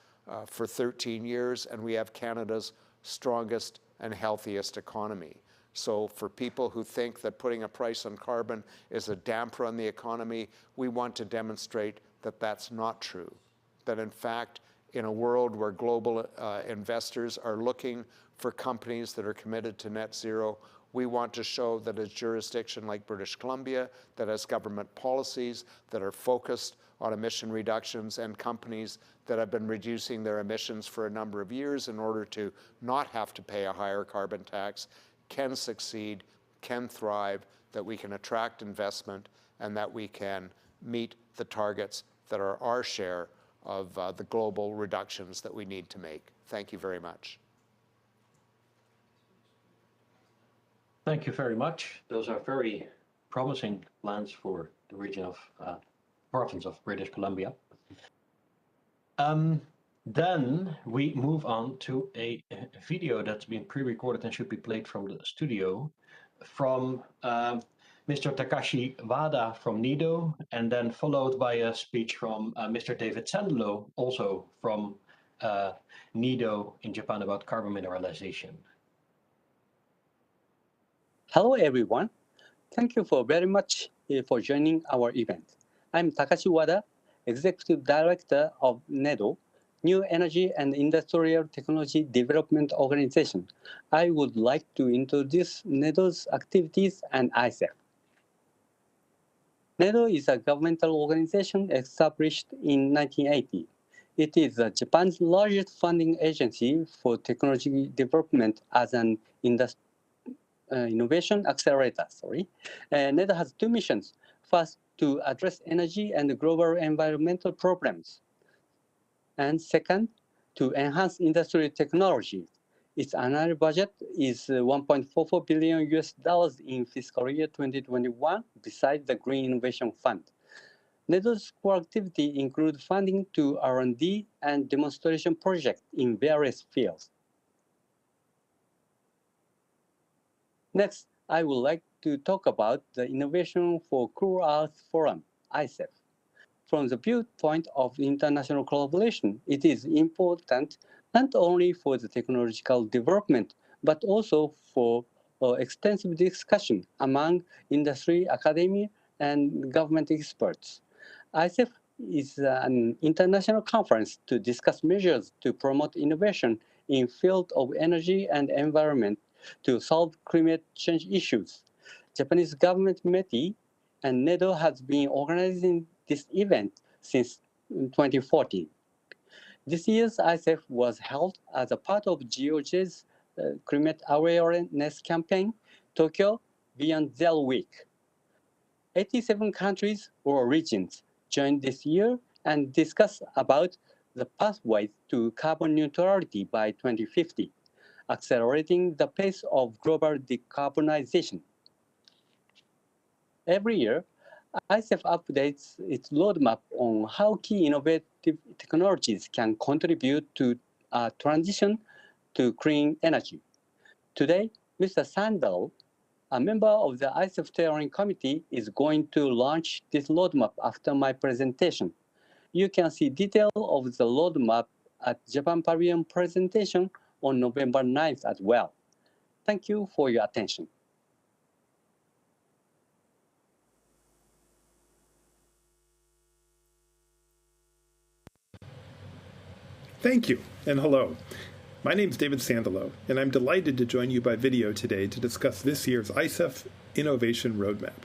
for 13 years, and we have Canada's strongest and healthiest economy. So for people who think that putting a price on carbon is a damper on the economy, we want to demonstrate that that's not true. That in fact, in a world where global investors are looking for companies that are committed to net zero, we want to show that a jurisdiction like British Columbia that has government policies that are focused on emission reductions and companies that have been reducing their emissions for a number of years in order to not have to pay a higher carbon tax can succeed, can thrive, that we can attract investment, and that we can meet the targets that are our share of the global reductions that we need to make. Thank you very much. Thank you very much. Those are very promising plans for the region of province of British Columbia. Then we move on to a video that's been pre-recorded and should be played from the studio from Mr. Takashi Wada from NEDO, and then followed by a speech from Mr. David Sandlow, also from NEDO in Japan, about carbon mineralization. Hello, everyone. Thank you very much for joining our event. I'm Takashi Wada, Executive Director of NEDO, New Energy and Industrial Technology Development Organization. I would like to introduce NEDO's activities and ISEF. NEDO is a governmental organization established in 1980. It is Japan's largest funding agency for technology development as an innovation accelerator. NEDO has two missions. First, to address energy and global environmental problems. And second, to enhance industrial technology. Its annual budget is $1.44 billion in fiscal year 2021, besides the Green Innovation Fund. NEDO's core activity include funding to R&D and demonstration projects in various fields. Next, I would like to talk about the Innovation for Cool Earth Forum, ICEF. From the viewpoint of international collaboration, it is important not only for the technological development, but also for extensive discussion among industry, academia, and government experts. ICEF is an international conference to discuss measures to promote innovation in field of energy and environment to solve climate change issues. Japanese government METI and NEDO has been organizing this event since 2014. This year's ICEF was held as a part of GOJ's climate awareness campaign, Tokyo Beyond Zero Week. 87 countries or regions joined this year and discussed about the pathways to carbon neutrality by 2050, accelerating the pace of global decarbonization. Every year, ICEF updates its roadmap on how key innovative technologies can contribute to a transition to clean energy. Today, Mr. Sandel, a member of the ICEF steering committee, is going to launch this roadmap after my presentation. You can see details of the roadmap at Japan Pavilion presentation on November 9th as well. Thank you for your attention. Thank you, and hello. My name is David Sandalo, and I'm delighted to join you by video today to discuss this year's ICEF Innovation Roadmap.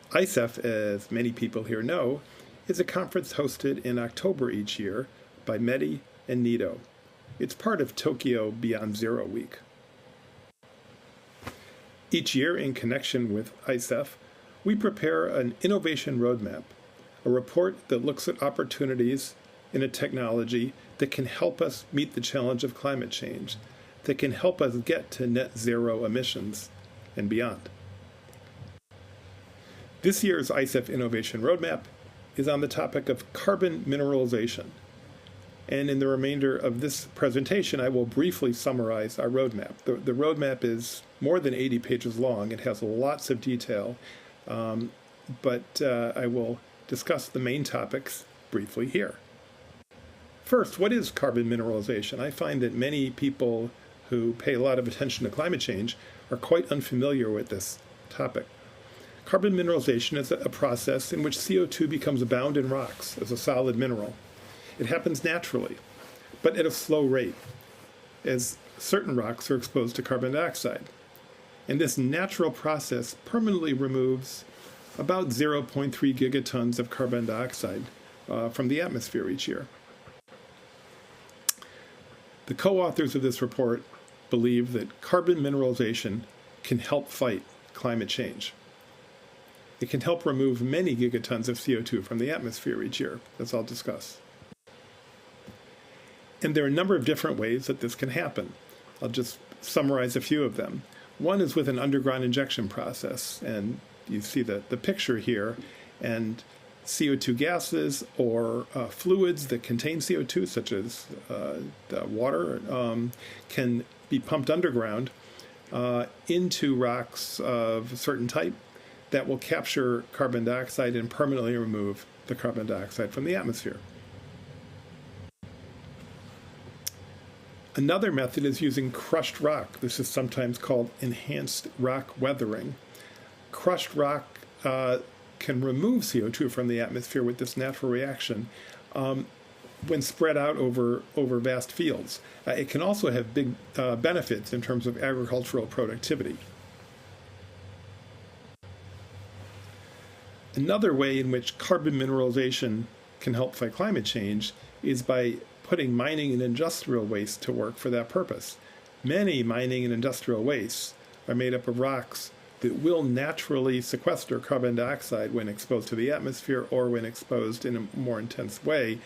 ICEF, as many people here know, is a conference hosted in October each year by METI and NEDO. It's part of Tokyo Beyond Zero Week. Each year, in connection with ICEF, we prepare an innovation roadmap, a report that looks at opportunities in a technology that can help us meet the challenge of climate change, that can help us get to net zero emissions and beyond. This year's ICEF Innovation Roadmap is on the topic of carbon mineralization. And in the remainder of this presentation, I will briefly summarize our roadmap. The roadmap is more than 80 pages long. It has lots of detail, but I will discuss the main topics briefly here. First, what is carbon mineralization? I find that many people who pay a lot of attention to climate change are quite unfamiliar with this topic. Carbon mineralization is a process in which CO2 becomes bound in rocks as a solid mineral. It happens naturally, but at a slow rate, as certain rocks are exposed to carbon dioxide. And this natural process permanently removes about 0.3 gigatons of carbon dioxide from the atmosphere each year. The co-authors of this report believe that carbon mineralization can help fight climate change. It can help remove many gigatons of CO2 from the atmosphere each year, as I'll discuss. And there are a number of different ways that this can happen. I'll just summarize a few of them. One is with an underground injection process, and you see the picture here, and CO2 gases or fluids that contain CO2, such as water, can be pumped underground into rocks of a certain type that will capture carbon dioxide and permanently remove the carbon dioxide from the atmosphere. Another method is using crushed rock. This is sometimes called enhanced rock weathering. Crushed rock can remove CO2 from the atmosphere with this natural reaction when spread out over vast fields. It can also have big benefits in terms of agricultural productivity. Another way in which carbon mineralization can help fight climate change is by putting mining and industrial waste to work for that purpose. Many mining and industrial wastes are made up of rocks that will naturally sequester carbon dioxide when exposed to the atmosphere or when exposed in a more intense way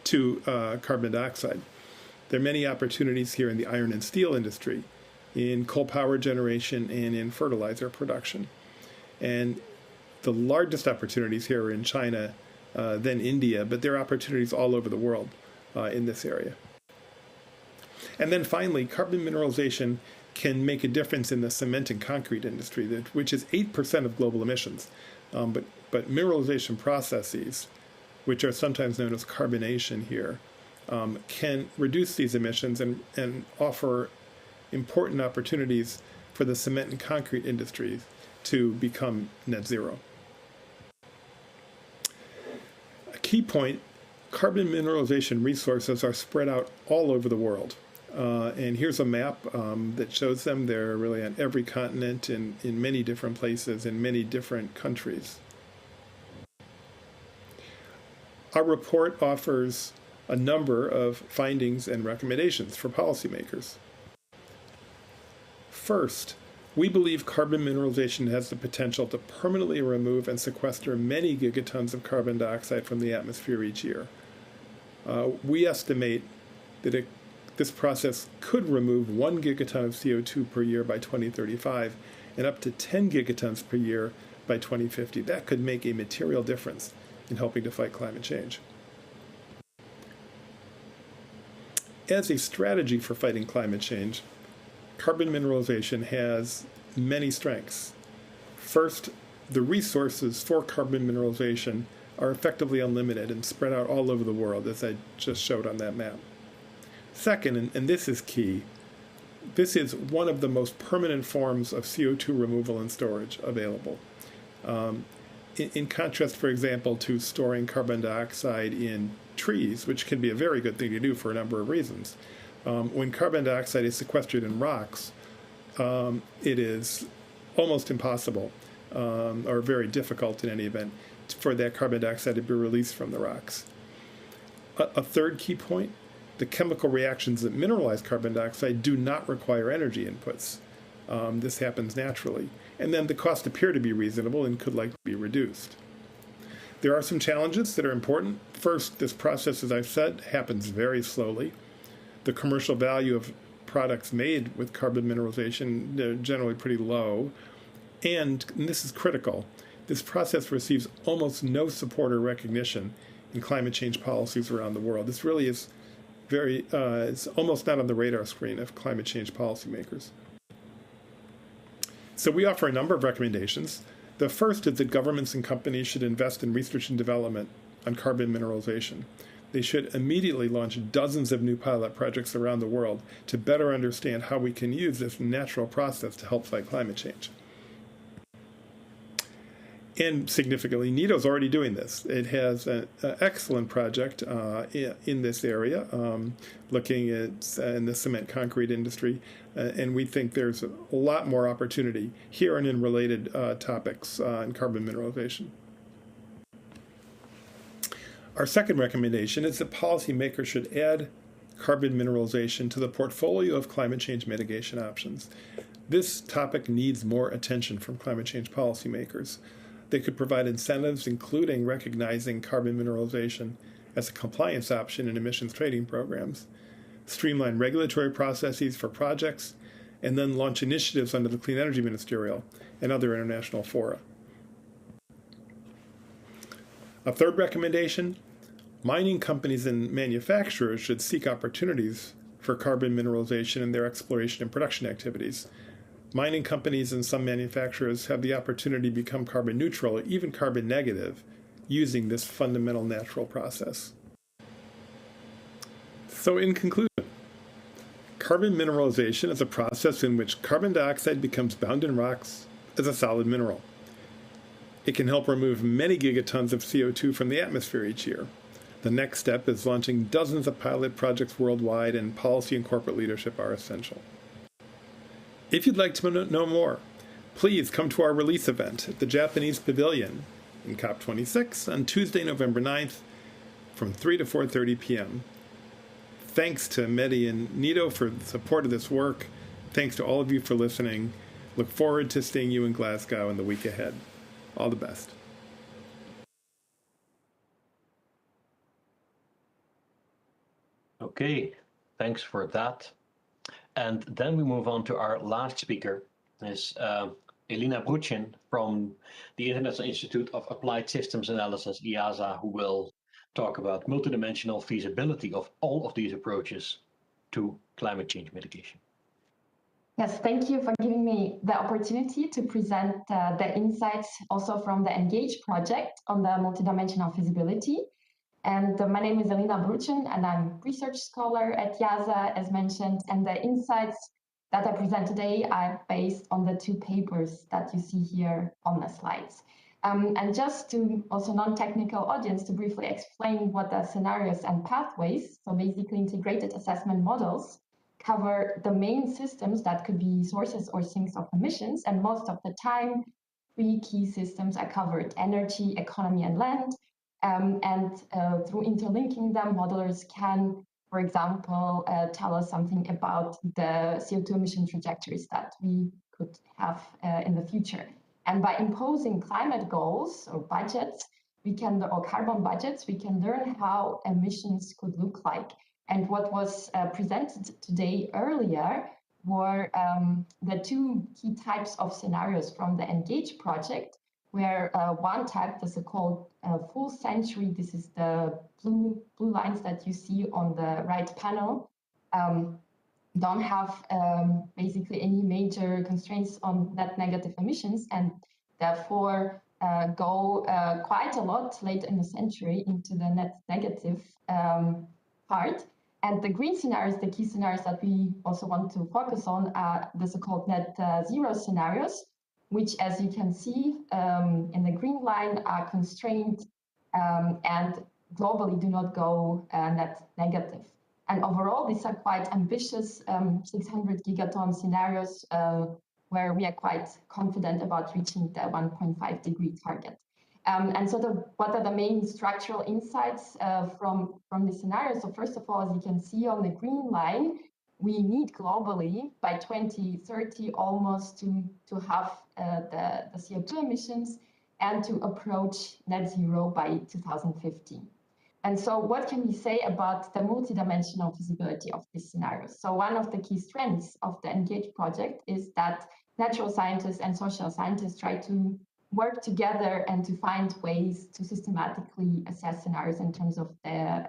to carbon dioxide. There are many opportunities here in the iron and steel industry, in coal power generation, and in fertilizer production. And the largest opportunities here are in China, then India, but there are opportunities all over the world in this area. And then finally, carbon mineralization can make a difference in the cement and concrete industry, which is 8% of global emissions. But mineralization processes, which are sometimes known as carbonation here, can reduce these emissions and offer important opportunities for the cement and concrete industries to become net zero. A key point, carbon mineralization resources are spread out all over the world. And here's a map that shows them. They're really on every continent in many different places in many different countries. Our report offers a number of findings and recommendations for policymakers. First, we believe carbon mineralization has the potential to permanently remove and sequester many gigatons of carbon dioxide from the atmosphere each year. We estimate that this process could remove 1 gigaton of CO2 per year by 2035 and up to 10 gigatons per year by 2050. That could make a material difference in helping to fight climate change. As a strategy for fighting climate change, carbon mineralization has many strengths. First, the resources for carbon mineralization are effectively unlimited and spread out all over the world, as I just showed on that map. Second, and this is key, this is one of the most permanent forms of CO2 removal and storage available. In contrast, for example, to storing carbon dioxide in trees, which can be a very good thing to do for a number of reasons. When carbon dioxide is sequestered in rocks, it is almost impossible, or very difficult in any event, for that carbon dioxide to be released from the rocks. A third key point, the chemical reactions that mineralize carbon dioxide do not require energy inputs. This happens naturally. And then the costs appear to be reasonable and could likely be reduced. There are some challenges that are important. First, this process, as I've said, happens very slowly. The commercial value of products made with carbon mineralization, they're generally pretty low. And this is critical, this process receives almost no support or recognition in climate change policies around the world. This really is it's almost not on the radar screen of climate change policymakers. So we offer a number of recommendations. The first is that governments and companies should invest in research and development on carbon mineralization. They should immediately launch dozens of new pilot projects around the world to better understand how we can use this natural process to help fight climate change. And significantly, NEDO is already doing this. It has an excellent project in this area, looking at in the cement concrete industry, and we think there's a lot more opportunity here and in related topics in carbon mineralization. Our second recommendation is that policymakers should add carbon mineralization to the portfolio of climate change mitigation options. This topic needs more attention from climate change policymakers. They could provide incentives, including recognizing carbon mineralization as a compliance option in emissions trading programs, streamline regulatory processes for projects, and then launch initiatives under the Clean Energy Ministerial and other international fora. A third recommendation, mining companies and manufacturers should seek opportunities for carbon mineralization in their exploration and production activities. Mining companies and some manufacturers have the opportunity to become carbon neutral or even carbon negative using this fundamental natural process. So in conclusion, carbon mineralization is a process in which carbon dioxide becomes bound in rocks as a solid mineral. It can help remove many gigatons of CO2 from the atmosphere each year. The next step is launching dozens of pilot projects worldwide, and policy and corporate leadership are essential. If you'd like to know more, please come to our release event at the Japanese Pavilion in COP26 on Tuesday, November 9th from 3 to 4:30 p.m. Thanks to Mehdi and NEDO for the support of this work. Thanks to all of you for listening. Look forward to seeing you in Glasgow in the week ahead. All the best. Okay, thanks for that. And then we move on to our last speaker, is Elina Bruchin from the International Institute of Applied Systems Analysis, IIASA, who will talk about multidimensional feasibility of all of these approaches to climate change mitigation. Yes, thank you for giving me the opportunity to present the insights also from the ENGAGE project on the multidimensional feasibility. And my name is Elina Bruchin, and I'm research scholar at IIASA, as mentioned, and the insights that I present today are based on the two papers that you see here on the slides. And just to also non-technical audience to briefly explain what the scenarios and pathways, so basically integrated assessment models, cover the main systems that could be sources or sinks of emissions, and most of the time, three key systems are covered: energy, economy, and land. Through interlinking them, modelers can, for example, tell us something about the CO2 emission trajectories that we could have in the future. And by imposing climate goals or budgets, or carbon budgets, we can learn how emissions could look like. And what was presented today earlier were the two key types of scenarios from the ENGAGE project, where one type, the so-called full century, this is the blue lines that you see on the right panel, don't have basically any major constraints on net negative emissions, and therefore go quite a lot late in the century into the net negative part. And the green scenarios, the key scenarios that we also want to focus on, are the so-called net zero scenarios, which, as you can see in the green line, are constrained and globally do not go net negative. And overall, these are quite ambitious 600 gigaton scenarios where we are quite confident about reaching the 1.5 degree target. And so what are the main structural insights from the scenario? So first of all, as you can see on the green line, we need globally by 2030 almost to have the CO2 emissions and to approach net zero by 2050. And so what can we say about the multidimensional feasibility of this scenario? So one of the key strengths of the ENGAGE project is that natural scientists and social scientists try to work together and to find ways to systematically assess scenarios in terms of their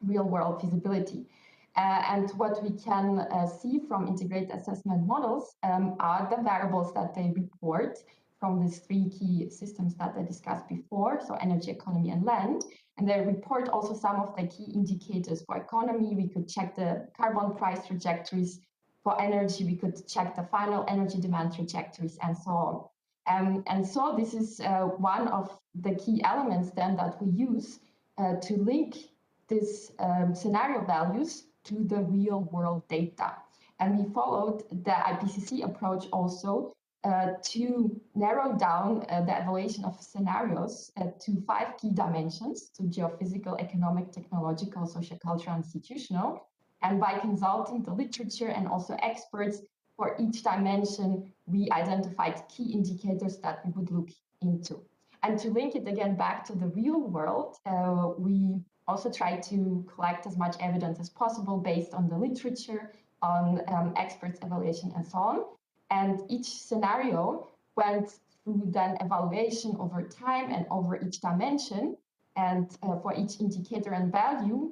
real world feasibility. And what we can see from integrated assessment models are the variables that they report from these three key systems that I discussed before, so energy, economy, and land. And they report also some of the key indicators. For economy, we could check the carbon price trajectories. For energy, we could check the final energy demand trajectories, and so on. And so this is one of the key elements then that we use to link these scenario values to the real world data. And we followed the IPCC approach also to narrow down the evaluation of scenarios to 5 key dimensions: so geophysical, economic, technological, sociocultural, institutional. And by consulting the literature and also experts for each dimension, we identified key indicators that we would look into. And to link it again back to the real world, we also try to collect as much evidence as possible based on the literature, on experts' evaluation, and so on. And each scenario went through then evaluation over time and over each dimension. And for each indicator and value,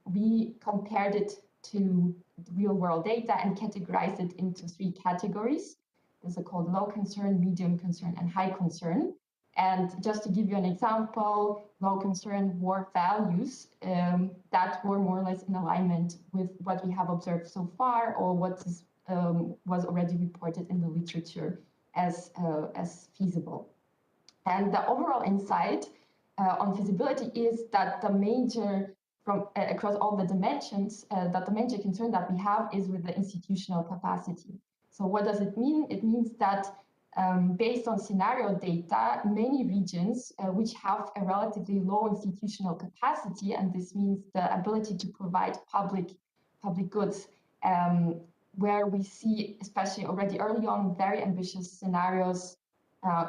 we compared it to real world data and categorized it into 3 categories. These are called low concern, medium concern, and high concern. And just to give you an example, low concern were values that were more or less in alignment with what we have observed so far, or what is, was already reported in the literature as feasible. And the overall insight on feasibility is that the major, across all the dimensions, that the major concern that we have is with the institutional capacity. So what does it mean? It means that based on scenario data, many regions which have a relatively low institutional capacity, and this means the ability to provide public goods, where we see, especially already early on, very ambitious scenarios,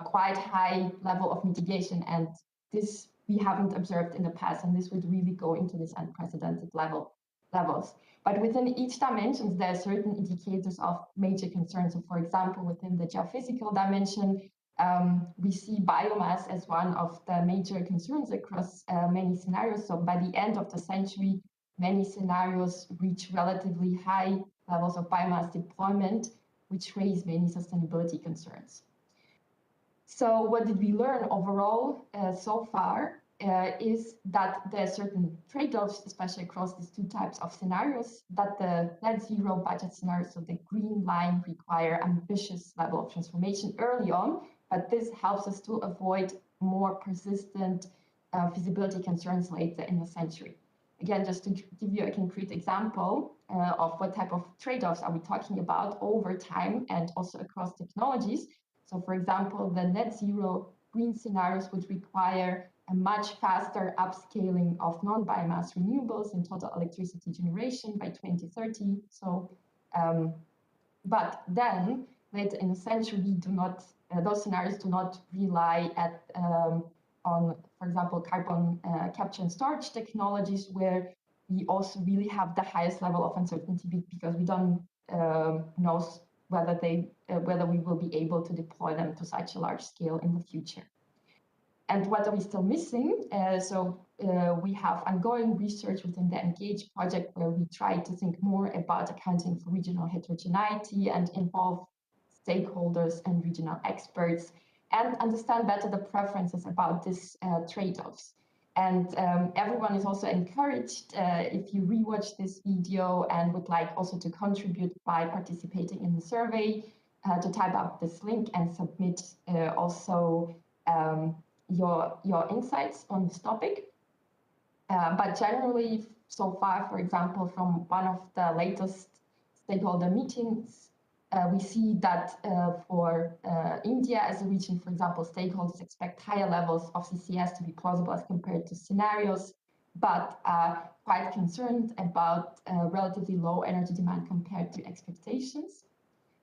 quite high level of mitigation, and this we haven't observed in the past, and this would really go into this unprecedented levels. But within each dimensions, there are certain indicators of major concerns. So for example, within the geophysical dimension, we see biomass as one of the major concerns across many scenarios. So by the end of the century, many scenarios reach relatively high levels of biomass deployment, which raise many sustainability concerns. So what did we learn overall so far? Is that there are certain trade-offs, especially across these two types of scenarios, that the net zero budget scenarios, so the green line, require ambitious level of transformation early on, but this helps us to avoid more persistent feasibility concerns later in the century. Again, just to give you a concrete example of what type of trade-offs are we talking about over time and also across technologies. So for example, the net zero green scenarios would require a much faster upscaling of non-biomass renewables in total electricity generation by 2030. So, but then later in the century, those scenarios do not rely on, for example, carbon capture and storage technologies, where we also really have the highest level of uncertainty because we don't know whether we will be able to deploy them to such a large scale in the future. And what are we still missing? We have ongoing research within the ENGAGE project, where we try to think more about accounting for regional heterogeneity and involve stakeholders and regional experts and understand better the preferences about these trade-offs. And everyone is also encouraged, if you rewatch this video and would like also to contribute by participating in the survey, to type up this link and submit also your insights on this topic. But generally, so far, for example, from one of the latest stakeholder meetings, we see that for India as a region, for example, stakeholders expect higher levels of CCS to be plausible as compared to scenarios, but are quite concerned about relatively low energy demand compared to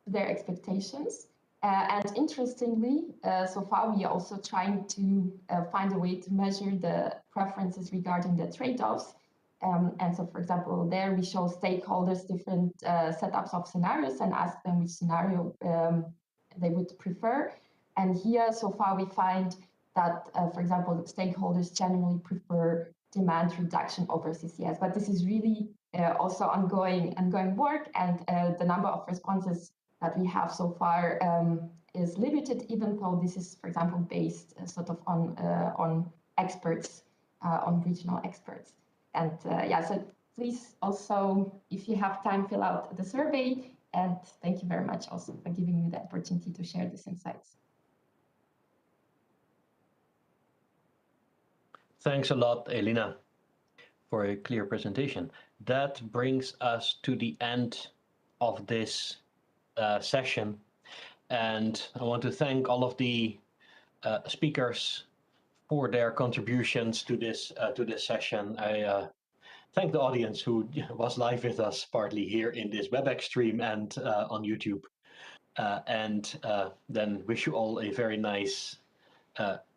their expectations. And interestingly, so far we are also trying to find a way to measure the preferences regarding the trade-offs. And so, for example, there we show stakeholders different setups of scenarios and ask them which scenario they would prefer. And here, so far, we find that, for example, stakeholders generally prefer demand reduction over CCS. But this is really also ongoing work, and the number of responses that we have so far is limited, even though this is, for example, based sort of on experts, on regional experts. And so please also, if you have time, fill out the survey. And thank you very much also for giving me the opportunity to share these insights. Thanks a lot, Elina, for a clear presentation. That brings us to the end of this session. And I want to thank all of the speakers for their contributions to this session. I thank the audience who was live with us, partly here in this WebEx stream and on YouTube. And then wish you all a very nice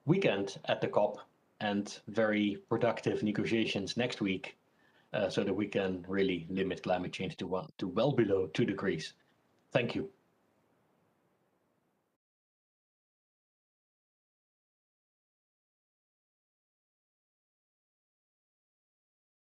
weekend at the COP and very productive negotiations next week, so that we can really limit climate change to well below 2 degrees. Thank you.